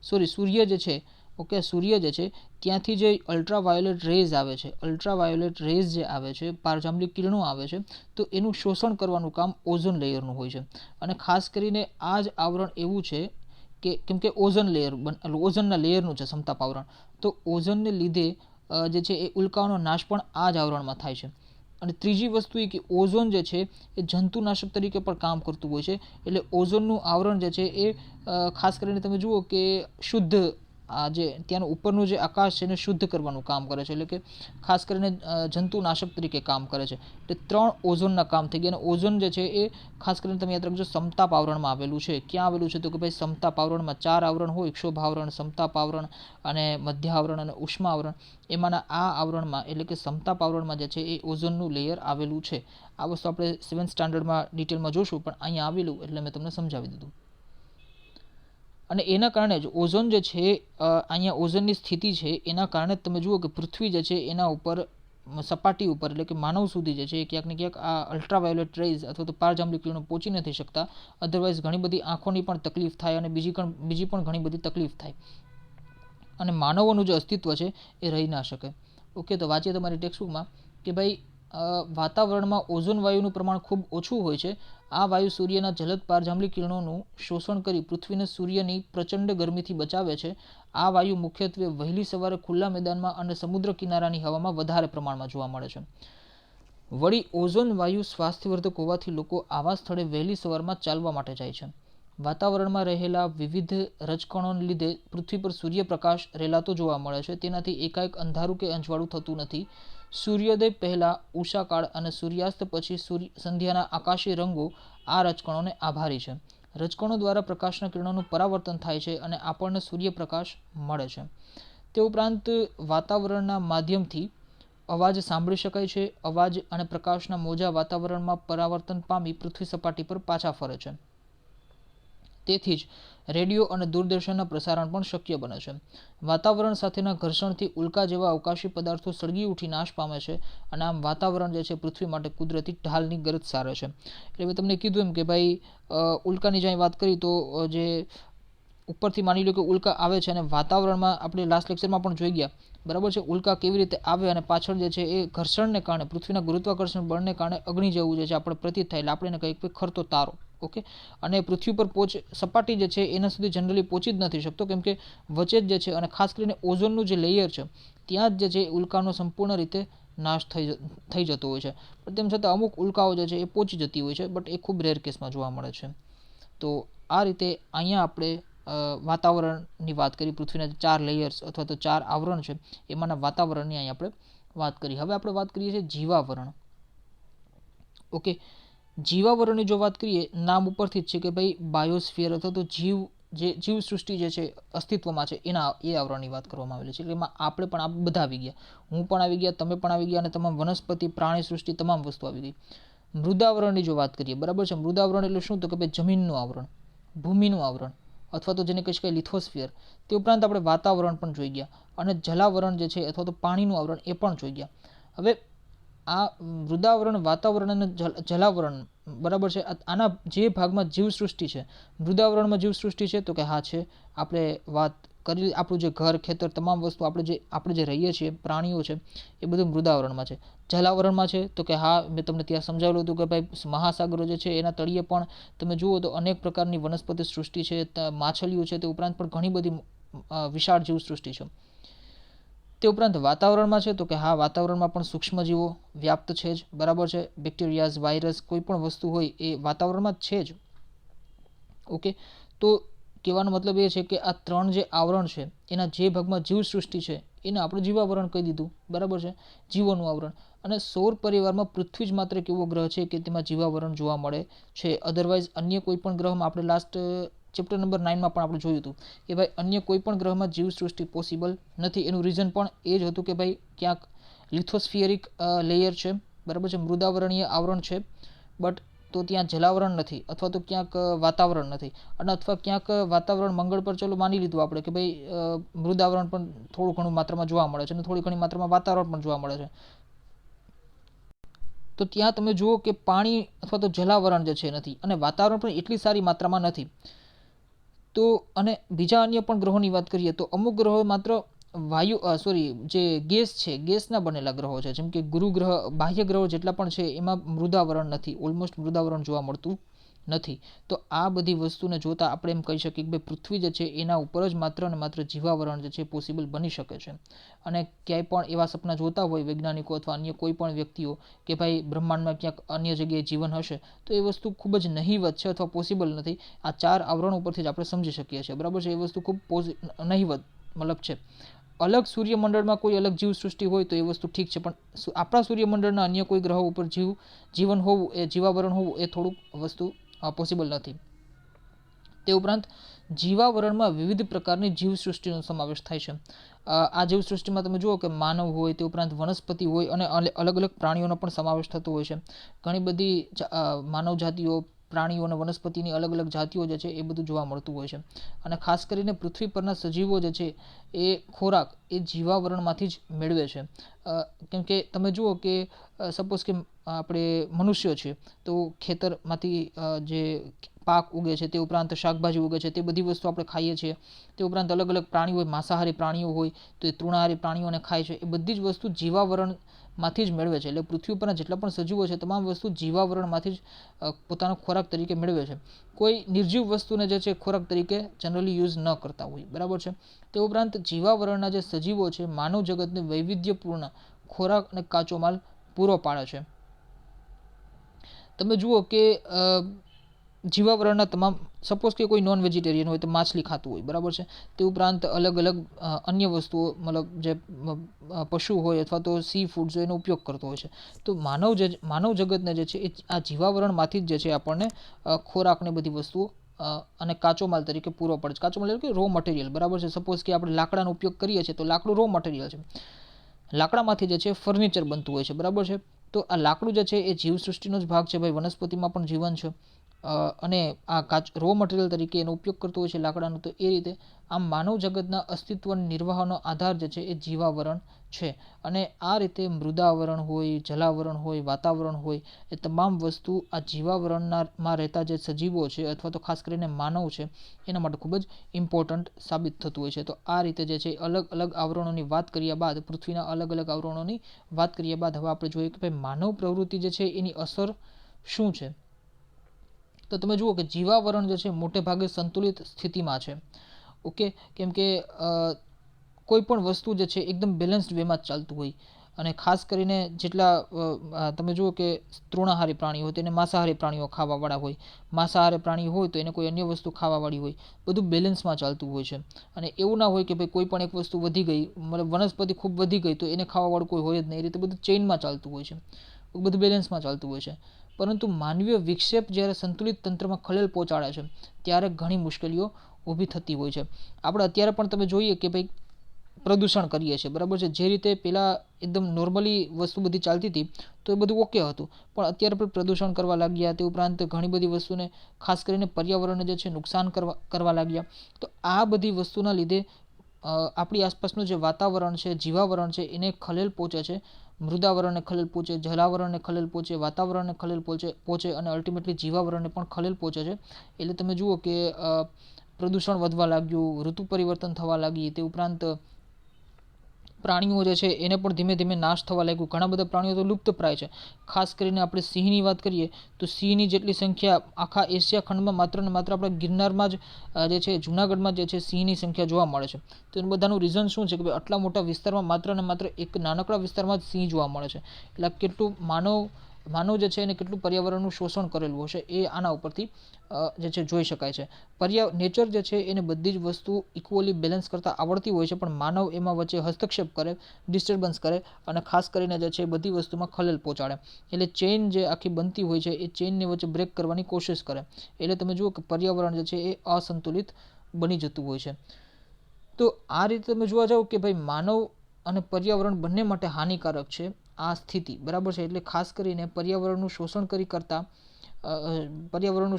સૂર્ય જે છે, ઓકે, સૂર્ય જે છે ત્યાંથી જે અલ્ટ્રાવાયોલેટ રેઝ આવે છે, અલ્ટ્રાવાયોલેટ રેઝ જે આવે છે, પારજાંબલી કિરણો આવે છે, તો એનું શોષણ કરવાનું કામ ઓઝોન લેયરનું હોય છે. અને ખાસ કરીને આ જ આવરણ એવું છે કે કેમ કે ઓઝોનના લેયરનું છે સમતાપ આવરણ, તો ઓઝોનને લીધે જે છે એ ઉલ્કાઓનો નાશ પણ આ જ આવરણમાં થાય છે. અને ત્રીજી વસ્તુ એ કે ઓઝોન જે છે એ જંતુનાશક તરીકે પણ કામ કરતું હોય છે. એટલે ઓઝોનનું આવરણ જે છે એ ખાસ કરીને તમે જુઓ કે શુદ્ધ આ જે ત્યાંનું ઉપરનું જે આકાશ છે એને શુદ્ધ કરવાનું કામ કરે છે, એટલે કે ખાસ કરીને જંતુનાશક તરીકે કામ કરે છે. એટલે 3 ઓઝોનના કામ થઈ ગયા. અને ઓઝોન જે છે એ ખાસ કરીને તમે યાદ રાખજો સમતાપ આવરણમાં આવેલું છે. ક્યાં આવેલું છે, તો કે ભાઈ સમતાપ આવરણમાં 4 આવરણ હોય, ક્ષોભ આવરણ, સમતાપ આવરણ અને મધ્ય આવરણ અને ઉષ્મા આવરણ. એમાંના આ આવરણમાં એટલે કે સમતાપ આવરણમાં જે છે એ ઓઝોનનું લેયર આવેલું છે. આ વસ્તુ આપણે 7th સ્ટાન્ડર્ડમાં ડિટેલમાં જોશું, પણ અહીંયા આવેલું એટલે મેં તમને સમજાવી દીધું. અને એના કારણે જ ઓઝોન જે છે, અહીંયા ઓઝોનની સ્થિતિ છે એના કારણે તમે જુઓ કે પૃથ્વી જે છે એના ઉપર સપાટી ઉપર, એટલે કે માનવ સુધી જે છે ક્યાંક ને ક્યાંક આ અલ્ટ્રાવાયોલેટ રેઝ અથવા તો પારજાંબલી કિરણો પહોંચી નથી શકતા. અધરવાઇઝ ઘણી બધી આંખોની પણ તકલીફ થાય અને બીજી પણ ઘણી બધી તકલીફ થાય અને માનવોનું જે અસ્તિત્વ છે એ રહી ના શકે. ઓકે, તો વાંચીએ તમારી ટેક્સ્ટબુકમાં કે ભાઈ વાતાવરણમાં ઓઝોન વાયુનું પ્રમાણ ખૂબ ઓછું હોય છે. આ વાયુ સૂર્યના જલદ પારજાંબલી કિરણોનું શોષણ કરી પૃથ્વીને સૂર્યની પ્રચંડ ગરમીથી બચાવે છે. આ વાયુ મુખ્યત્વે વહેલી સવારે ખુલ્લા મેદાનમાં અને સમુદ્ર કિનારાની હવામાં વધારે પ્રમાણમાં જોવા મળે છે. વળી ઓઝોન વાયુ સ્વાસ્થ્યવર્ધક હોવાથી લોકો આવા સ્થળે વહેલી સવારમાં ચાલવા માટે જાય છે. વાતાવરણમાં રહેલા વિવિધ રજકણોને લીધે પૃથ્વી પર સૂર્યપ્રકાશ રેલાતો જોવા મળે છે. તેનાથી એકાએક અંધારું કે અંજવાળું થતું નથી. સૂર્યોદય પહેલાં, ઉષાકાળ અને સૂર્યાસ્ત પછી સંધ્યાના આકાશી રંગો આ રજકણોને આભારી છે. રજકણો દ્વારા પ્રકાશના કિરણોનું પરાવર્તન થાય છે અને આપણને સૂર્યપ્રકાશ મળે છે. તે ઉપરાંત વાતાવરણના માધ્યમથી અવાજ સાંભળી શકાય છે. અવાજ અને પ્રકાશના મોજા વાતાવરણમાં પરાવર્તન પામી પૃથ્વી સપાટી પર પાછા ફરે છે. તેથી જ રેડિયો અને દૂરદર્શનના પ્રસારણ પણ શક્ય બને છે. વાતાવરણ સાથેના ઘર્ષણથી ઉલ્કા જેવા અવકાશી પદાર્થો સળગી ઉઠી નાશ પામે છે અને આમ વાતાવરણ જે છે પૃથ્વી માટે કુદરતી ઢાલની ગરજ સારે છે. એટલે મેં તમને કીધું એમ કે ભાઈ ઉલ્કાની જ્યાં વાત કરી તો જે ઉપરથી માની લો કે ઉલ્કા આવે છે અને વાતાવરણમાં આપણે લાસ્ટ લેક્ચરમાં પણ જોઈ ગયા, બરાબર છે, ઉલ્કા કેવી રીતે આવે અને પાછળ જે છે એ ઘર્ષણને કારણે, પૃથ્વીના ગુરુત્વાકર્ષણ બળને કારણે અગ્નિ જેવું જે છે આપણે પ્રતીત થાય, એટલે આપણે એને કહીએ ખરતો તારો. ઓકે, અને પૃથ્વી પર સપાટી જે છે એના સુધી જનરલી પહોંચી જ નથી શકતો, કેમ કે વચ્ચે જ જે છે અને ખાસ કરીને ઓઝોનનું જે લેયર છે ત્યાં જ જે છે ઉલ્કાનો સંપૂર્ણ રીતે નાશ થઈ જતો હોય છે. પણ તેમ છતાં અમુક ઉલ્કાઓ જે છે એ પહોંચી જતી હોય છે, બટ એ ખૂબ રેર કેસમાં જોવા મળે છે. તો આ રીતે અહીંયા આપણે વાતાવરણની વાત કરી, પૃથ્વીના 4 લેયર્સ અથવા તો 4 આવરણ છે એમાંના વાતાવરણની અહીં આપણે વાત કરી. હવે આપણે વાત કરીએ છીએ જીવાવરણ. ઓકે, જીવાવરણની જો વાત કરીએ, નામ ઉપરથી જ છે કે ભાઈ બાયોસ્ફિયર અથવા તો જીવસૃષ્ટિ જે છે અસ્તિત્વમાં છે એ આવરણની વાત કરવામાં આવેલી છે. એટલે એમાં આપણે પણ બધા આવી ગયા, હું પણ આવી ગયા, તમે પણ આવી ગયા, અને તમામ વનસ્પતિ, પ્રાણી સૃષ્ટિ, તમામ વસ્તુ આવી ગઈ. મૃદાવરણની જો વાત કરીએ, બરાબર છે. મૃદાવરણ એટલે શું? તો કે ભાઈ જમીનનું આવરણ, ભૂમિનું આવરણ, અથવા તો જેને કહી શકાય લિથોસ્ફિયર. તે ઉપરાંત આપણે વાતાવરણ પણ જોઈ ગયા, અને જલાવરણ જે છે અથવા તો પાણીનું આવરણ એ પણ જોઈ ગયા. હવે આ મૃદાવરણ, વાતાવરણ અને જલાવરણ, બરાબર છે, આના જે ભાગમાં જીવસૃષ્ટિ છે, મૃદાવરણમાં જીવસૃષ્ટિ છે તો કે હા છે. આપણે વાત કરી આપણું જે ઘર, ખેતર, તમામ વસ્તુ આપણે જે રહીએ છીએ, પ્રાણીઓ છે, એ બધું મૃદાવરણમાં છે. જલાવરણમાં છે તો કે હા, મેં તમને ત્યાં સમજાવેલું હતું કે ભાઈ મહાસાગરો જે છે એના તળિયે પણ તમે જુઓ તો અનેક પ્રકારની વનસ્પતિ સૃષ્ટિ છે, માછલીઓ છે, તે ઉપરાંત પણ ઘણી બધી વિશાળ જીવસૃષ્ટિ છે. તે ઉપરાંત વાતાવરણમાં છે તો કે હા, વાતાવરણમાં પણ સૂક્ષ્મજીવો વ્યાપ્ત છે જ, બરાબર છે. બેક્ટેરિયાઝ, વાયરસ, કોઈ પણ વસ્તુ હોય એ વાતાવરણમાં જ છે જ. ઓકે, તો કહેવાનો મતલબ એ છે કે આ 3 જે આવરણ છે એના જે ભાગમાં જીવસૃષ્ટિ છે એને આપણે જીવાવરણ કહી દીધું, બરાબર છે, જીવોનું આવરણ. અને સૌર પરિવારમાં પૃથ્વી જ માત્ર એક એવો ગ્રહ છે કે તેમાં જીવાવરણ જોવા મળે છે. અધરવાઇઝ અન્ય કોઈ પણ ગ્રહમાં, આપણે લાસ્ટ ચેપ્ટર નંબર 9માં પણ આપણે જોયું હતું કે ભાઈ અન્ય કોઈ પણ ગ્રહમાં જીવસૃષ્ટિ પોસિબલ નથી. એનું રીઝન પણ એ જ હતું કે ભાઈ ક્યાંક લિથોસ્ફિયરિક લેયર છે, બરાબર છે, મૃદાવરણીય આવરણ છે, બટ તો ત્યાં જલાવરણ નથી, અથવા તો ક્યાંક વાતાવરણ નથી, અને અથવા ક્યાંક વાતાવરણ મંગળ પર ચલો માની લીધું આપણે કે ભાઈ મૃદાવરણ પણ થોડું ઘણું માત્રામાં જોવા મળે છે અને થોડી ઘણી માત્રામાં વાતાવરણ પણ જોવા મળે છે. તો ત્યાં તમે જુઓ કે પાણી અથવા તો જલાવરણ જે છે નથી, અને વાતાવરણ પણ એટલી સારી માત્રામાં નથી. તો અને બીજા અન્ય પણ ગ્રહોની વાત કરીએ તો અમુક ગ્રહો માત્ર જે ગેસ છે, ગેસના બનેલા ગ્રહો છે. જેમ કે ગુરુ ગ્રહ, બાહ્ય ગ્રહો જેટલા પણ છે એમાં મૃદાવરણ નથી, ઓલમોસ્ટ મૃદાવરણ જોવા મળતું નથી. તો આ બધી વસ્તુને જોતા આપણે એમ કહી શકીએ કે ભાઈ પૃથ્વી જે છે એના ઉપર જ માત્ર ને માત્ર જીવાવરણ જે છે પોસિબલ બની શકે છે. અને ક્યાંય પણ એવા સપના જોતા હોય વૈજ્ઞાનિકો અથવા અન્ય કોઈ પણ વ્યક્તિઓ કે ભાઈ બ્રહ્માંડમાં ક્યાંક અન્ય જગ્યાએ જીવન હશે, તો એ વસ્તુ ખૂબ જ નહિવત છે અથવા પોસિબલ નથી. આ 4 આવરણ ઉપરથી જ આપણે સમજી શકીએ છીએ, બરાબર છે. એ વસ્તુ ખૂબ નહિવત મતલબ છે. અલગ સૂર્યમંડળમાં કોઈ અલગ જીવસૃષ્ટિ હોય તો એ વસ્તુ ઠીક છે, પણ આપણા સૂર્યમંડળના અન્ય કોઈ ગ્રહો ઉપર જીવન હોવું, એ જીવાવરણ હોવું, એ થોડુંક વસ્તુ પોસિબલ નથી. તે ઉપરાંત જીવાવરણમાં વિવિધ પ્રકારની જીવસૃષ્ટિનો સમાવેશ થાય છે. આ જીવસૃષ્ટિમાં તમે જુઓ કે માનવ હોય, તે ઉપરાંત વનસ્પતિ હોય, અને અલગ અલગ પ્રાણીઓનો પણ સમાવેશ થતો હોય છે. ઘણી બધી માનવ જાતિઓ, પ્રાણીઓ અને વનસ્પતિની અલગ અલગ જાતિઓ જે છે એ બધું જોવા મળતું હોય છે. અને ખાસ કરીને પૃથ્વી પરના સજીવો જે છે એ ખોરાક એ જીવાવરણમાંથી જ મેળવે છે. કેમ કે તમે જુઓ કે સપોઝ કે આપણે મનુષ્યો છે તો ખેતરમાંથી જે પાક ઉગે છે, તે ઉપરાંત શાકભાજી ઉગે છે, તે બધી વસ્તુ આપણે ખાઈએ છીએ. તે ઉપરાંત અલગ અલગ પ્રાણીઓ હોય, માંસાહારી પ્રાણીઓ હોય તો એ તૃણાહારી પ્રાણીઓને ખાય છે. એ બધી જ વસ્તુ જીવાવરણમાંથી જ મેળવે છે. એટલે પૃથ્વી પરના જેટલા પણ સજીવો છે તમામ વસ્તુ જીવાવરણમાંથી જ પોતાનો ખોરાક તરીકે મેળવે છે. કોઈ નિર્જીવ વસ્તુને જે છે ખોરાક તરીકે જનરલી યુઝ ન કરતા હોય, બરાબર છે. તે ઉપરાંત જીવાવરણના જે સજીવો છે માનવ જગતને વૈવિધ્યપૂર્ણ ખોરાક અને કાચો માલ પૂરો પાડે છે. તમે જુઓ કે જીવાવરણના તમામ, સપોઝ કે કોઈ નોન વેજીટેરિયન હોય તો માછલી ખાતું હોય, બરાબર છે. તે ઉપરાંત અલગ અલગ અન્ય વસ્તુઓ, મતલબ જે પશુ હોય અથવા તો સી ફૂડ્સ હોય એનો ઉપયોગ કરતો હોય છે. તો માનવ જગતને જે છે એ આ જીવાવરણમાંથી જ જે છે આપણને ખોરાકને બધી વસ્તુઓ અને કાચો માલ તરીકે પૂરો પડે છે. કાચો માલ એટલે કે રો મટીરિયલ, બરાબર છે. સપોઝ કે આપણે લાકડાનો ઉપયોગ કરીએ છીએ તો લાકડું રો મટીરિયલ છે. લાકડામાંથી જે છે ફર્નિચર બનતું હોય છે, બરાબર છે. તો આ લાકડું જે છે એ જીવસૃષ્ટિનો જ ભાગ છે. ભાઈ વનસ્પતિમાં પણ જીવન છે, અને આ રો મટીરિયલ તરીકે એનો ઉપયોગ કરતો હોય છે લાકડાનો. તો એ રીતે આમ માનવ જગતના અસ્તિત્વ નિર્વાહનો આધાર જે છે એ જીવાવરણ છે. અને આ રીતે મૃદાવરણ હોય, જલાવરણ હોય, વાતાવરણ હોય, એ તમામ વસ્તુ આ જીવાવરણમાં રહેતા જે સજીવો છે અથવા તો ખાસ કરીને માનવ છે એના માટે ખૂબ જ ઇમ્પોર્ટન્ટ સાબિત થતું હોય છે. તો આ રીતે જે છે અલગ અલગ આવરણોની વાત કર્યા બાદ, પૃથ્વીના અલગ અલગ આવરણોની વાત કર્યા બાદ, હવે આપણે જોઈએ કે ભાઈ માનવ પ્રવૃત્તિ જે છે એની અસર શું છે. તો તમે જુઓ કે જીવાવરણ જે છે મોટે ભાગે સંતુલિત સ્થિતિમાં છે. ઓકે, કેમ કે કોઈ પણ વસ્તુ જે છે એકદમ બેલેન્સ્ડ વેમાં જ ચાલતું હોય. અને ખાસ કરીને જેટલા તમે જુઓ કે તૃણાહારી પ્રાણીઓ હોય તેને માંસાહારી પ્રાણીઓ ખાવાવાળા હોય, માંસાહારી પ્રાણી હોય તો એને કોઈ અન્ય વસ્તુ ખાવાવાળી હોય, બધું બેલેન્સમાં ચાલતું હોય છે. અને એવું ના હોય કે ભાઈ કોઈ પણ એક વસ્તુ વધી ગઈ, મતલબ વનસ્પતિ ખૂબ વધી ગઈ તો એને ખાવાવાળું કોઈ હોય જ નહીં. એ રીતે બધું ચેઇનમાં ચાલતું હોય છે, બધું બેલેન્સમાં ચાલતું હોય છે. પરંતુ માનવીય વિક્ષેપ જ્યારે સંતુલિત તંત્રમાં ખલેલ પહોંચાડે છે ત્યારે ઘણી મુશ્કેલીઓ ઊભી થતી હોય છે. આપણે અત્યારે પણ તમે જોઈએ કે ભાઈ પ્રદૂષણ કરીએ છીએ, બરાબર છે. જે રીતે પહેલાં એકદમ નોર્મલી વસ્તુ બધી ચાલતી હતી તો એ બધું ઓકે હતું, પણ અત્યારે પણ પ્રદૂષણ કરવા લાગ્યા. તે ઉપરાંત ઘણી બધી વસ્તુને ખાસ કરીને પર્યાવરણને જે છે નુકસાન કરવા લાગ્યા. તો આ બધી વસ્તુના લીધે આપણી આસપાસનું જે વાતાવરણ છે, જીવાવરણ છે, એને ખલેલ પહોંચે છે. મૃદાવરણને ખલેલ પહોંચે, જલાવરણને ખલેલ પહોંચે, વાતાવરણને ખલેલ પહોંચે અને અલ્ટિમેટલી જીવાવરણને પણ ખલેલ પહોંચે છે. એટલે તમે જુઓ કે પ્રદૂષણ વધવા લાગ્યું, ઋતુ પરિવર્તન થવા લાગી. તે ઉપરાંત પ્રાણીઓ જે છે એને પણ ધીમે ધીમે નાશ થવા લાગ્યું. ઘણા બધા પ્રાણીઓ તો લુપ્તપ્રાય છે. ખાસ કરીને આપણે સિંહની વાત કરીએ તો સિંહની જેટલી સંખ્યા આખા એશિયા ખંડમાં માત્ર ને માત્ર આપણા ગિરનારમાં જ જે છે, જૂનાગઢમાં જે છે સિંહની સંખ્યા જોવા મળે છે. તો એનું બધાનું રીઝન શું છે કે ભાઈ આટલા મોટા વિસ્તારમાં માત્ર ને માત્ર એક નાનકડા વિસ્તારમાં જ સિંહ જોવા મળે છે. એટલે કેટલું માનવ જે છે એને કેટલું પર્યાવરણનું શોષણ કરેલું હશે એ આના ઉપરથી જે છે જોઈ શકાય છે. નેચર જે છે એને બધી જ વસ્તુ ઇક્વલી બેલેન્સ કરતાં આવડતી હોય છે, પણ માનવ એમાં વચ્ચે હસ્તક્ષેપ કરે, ડિસ્ટર્બન્સ કરે અને ખાસ કરીને જે છે એ બધી વસ્તુમાં ખલેલ પહોંચાડે. એટલે ચેઇન જે આખી બનતી હોય છે એ ચેઇનને વચ્ચે બ્રેક કરવાની કોશિશ કરે. એટલે તમે જુઓ કે પર્યાવરણ જે છે એ અસંતુલિત બની જતું હોય છે. તો આ રીતે તમે જોવા જાઓ કે ભાઈ માનવ અને પર્યાવરણ બંને માટે હાનિકારક છે આ સ્થિતિ, બરાબર છે. એટલે ખાસ કરીને પર્યાવરણનું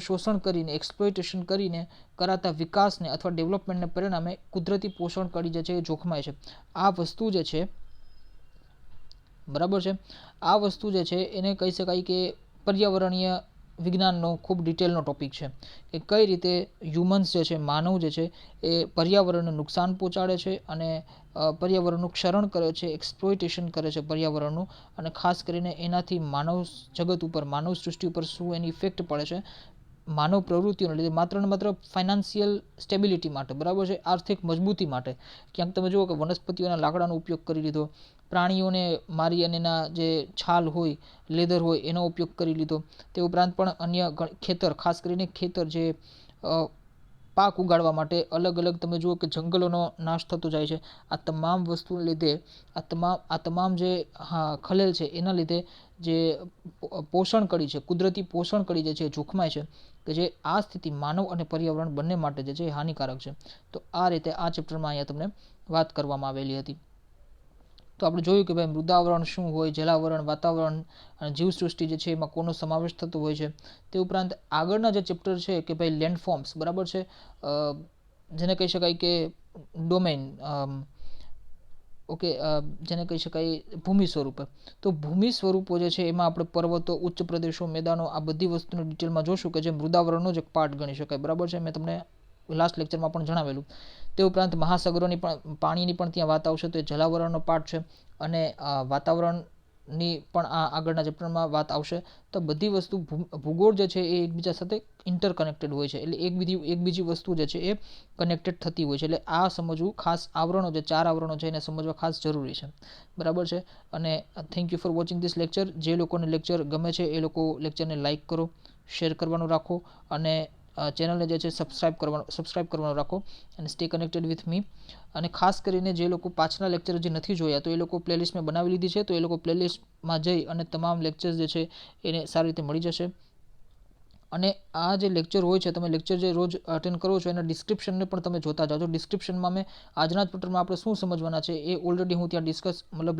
શોષણ કરીને એક્સપ્લોઇટેશન કરીને કરાતા વિકાસને અથવા ડેવલપમેન્ટને પરિણામે કુદરતી પોષણ કડી જે છે એ જોખમાય છે. આ વસ્તુ જે છે, બરાબર છે, આ વસ્તુ જે છે એને કહી શકાય કે પર્યાવરણીય વિજ્ઞાનનો ખૂબ ડિટેલનો ટોપિક છે કે કઈ રીતે હ્યુમન્સ જે છે, માનવ જે છે એ પર્યાવરણને નુકસાન પહોંચાડે છે અને પર્યાવરણનું ક્ષરણ કરે છે, એક્સપ્લોઇટેશન કરે છે પર્યાવરણનું. અને ખાસ કરીને એનાથી માનવ જગત ઉપર, માનવ સૃષ્ટિ ઉપર શું એની ઇફેક્ટ પડે છે માનવ પ્રવૃત્તિઓને લીધે. માત્ર ને માત્ર ફાઇનાન્શિયલ સ્ટેબિલિટી માટે, બરાબર છે, આર્થિક મજબૂતી માટે ક્યાંક તમે જુઓ કે વનસ્પતિઓના લાકડાનો ઉપયોગ કરી લીધો, પ્રાણીઓને મારી અને એના જે છાલ હોય, લેધર હોય, એનો ઉપયોગ કરી લીધો. તે ઉપરાંત પણ અન્ય ખેતર, ખાસ કરીને ખેતર જે પાક ઉગાડવા માટે અલગ અલગ તમે જુઓ કે જંગલોનો નાશ થતો જાય છે. આ તમામ વસ્તુને લીધે આ તમામ જે ખલેલ છે એના લીધે જે પોષણ કડી છે, કુદરતી પોષણ કડી જે છે જોખમાય છે, કે જે આ સ્થિતિ માનવ અને પર્યાવરણ બંને માટે જે છે એ હાનિકારક છે. તો આ રીતે આ ચેપ્ટરમાં અહીંયા તમને વાત કરવામાં આવેલી હતી. તો આપણે જોયું કે ભાઈ મૃદાવરણ શું હોય, જલાવરણ, વાતાવરણ અને જીવસૃષ્ટિ જે છે એમાં કોનો સમાવેશ થતો હોય છે. તે ઉપરાંત આગળના જે ચેપ્ટર છે કે ભાઈ લેન્ડફોર્મ્સ, બરાબર છે, જેને કહી શકાય કે ડોમેન, ઓકે, જેને કહી શકાય ભૂમિ સ્વરૂપે. તો ભૂમિ સ્વરૂપો જે છે એમાં આપણે પર્વતો, ઉચ્ચ પ્રદેશો, મેદાનો, આ બધી વસ્તુની ડિટેલમાં જોશું કે જે મૃદાવરણનો જ એક પાર્ટ ગણી શકાય, બરાબર છે. મેં તમને લાસ્ટ લેક્ચરમાં પણ જણાવેલું. તે ઉપરાંત મહાસાગરોની પણ, પાણીની પણ ત્યાં વાત આવશે, તો એ જલાવરણનો પાર્ટ છે. અને વાતાવરણની પણ આ આગળના ચેપ્ટરમાં વાત આવશે. તો બધી વસ્તુ ભૂગોળ જે છે એ એકબીજા સાથે ઇન્ટરકનેક્ટેડ હોય છે. એટલે એકબીજી વસ્તુ જે છે એ કનેક્ટેડ થતી હોય છે. એટલે આ સમજવું ખાસ, આવરણો જે 4 આવરણો છે એને સમજવા ખાસ જરૂરી છે, બરાબર છે. અને thank you for watching this lecture. જે લોકોને લેક્ચર ગમે છે એ લોકો લેક્ચરને લાઇક કરો, શેર કરવાનું રાખો અને ચેનલને જે છે સબસ્ક્રાઇબ કરવાનું રાખો અને સ્ટે કનેક્ટેડ વિથ મી. અને ખાસ કરીને જે લોકો પાછલા લેક્ચર જે નથી જોયા તો એ લોકો પ્લેલિસ્ટ મેં બનાવી લીધી છે, તો એ લોકો પ્લેલિસ્ટમાં જઈ અને તમામ લેક્ચર્સ જે છે એને સારી રીતે મળી જશે. અને આ જે લેક્ચર હોય છે, તમે લેક્ચર જે રોજ અટેન્ડ કરો છો એના ડિસ્ક્રિપ્શનને પણ તમે જોતા જાજો. ડિસ્ક્રિપ્શનમાં મેં આજના જ પેપરમાં આપણે શું સમજવાના છે એ ઓલરેડી હું ત્યાં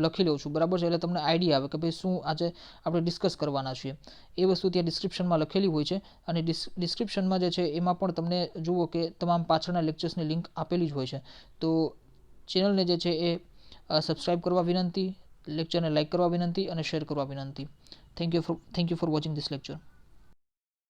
લખી લઉં છું, બરાબર છે. એટલે તમને આઈડિયા આવે કે ભાઈ શું આજે આપણે ડિસ્કસ કરવાના છીએ. એ વસ્તુ ત્યાં ડિસ્ક્રિપ્શનમાં લખેલી હોય છે. અને ડિસ્ક્રિપ્શનમાં જે છે એમાં પણ તમને જુઓ કે તમામ પાછળના લેક્ચર્સની લિંક આપેલી જ હોય છે. તો ચેનલને જે છે એ સબસ્ક્રાઇબ કરવા વિનંતી, લેક્ચરને લાઇક કરવા વિનંતી અને શેર કરવા વિનંતી. Thank you for watching this lecture.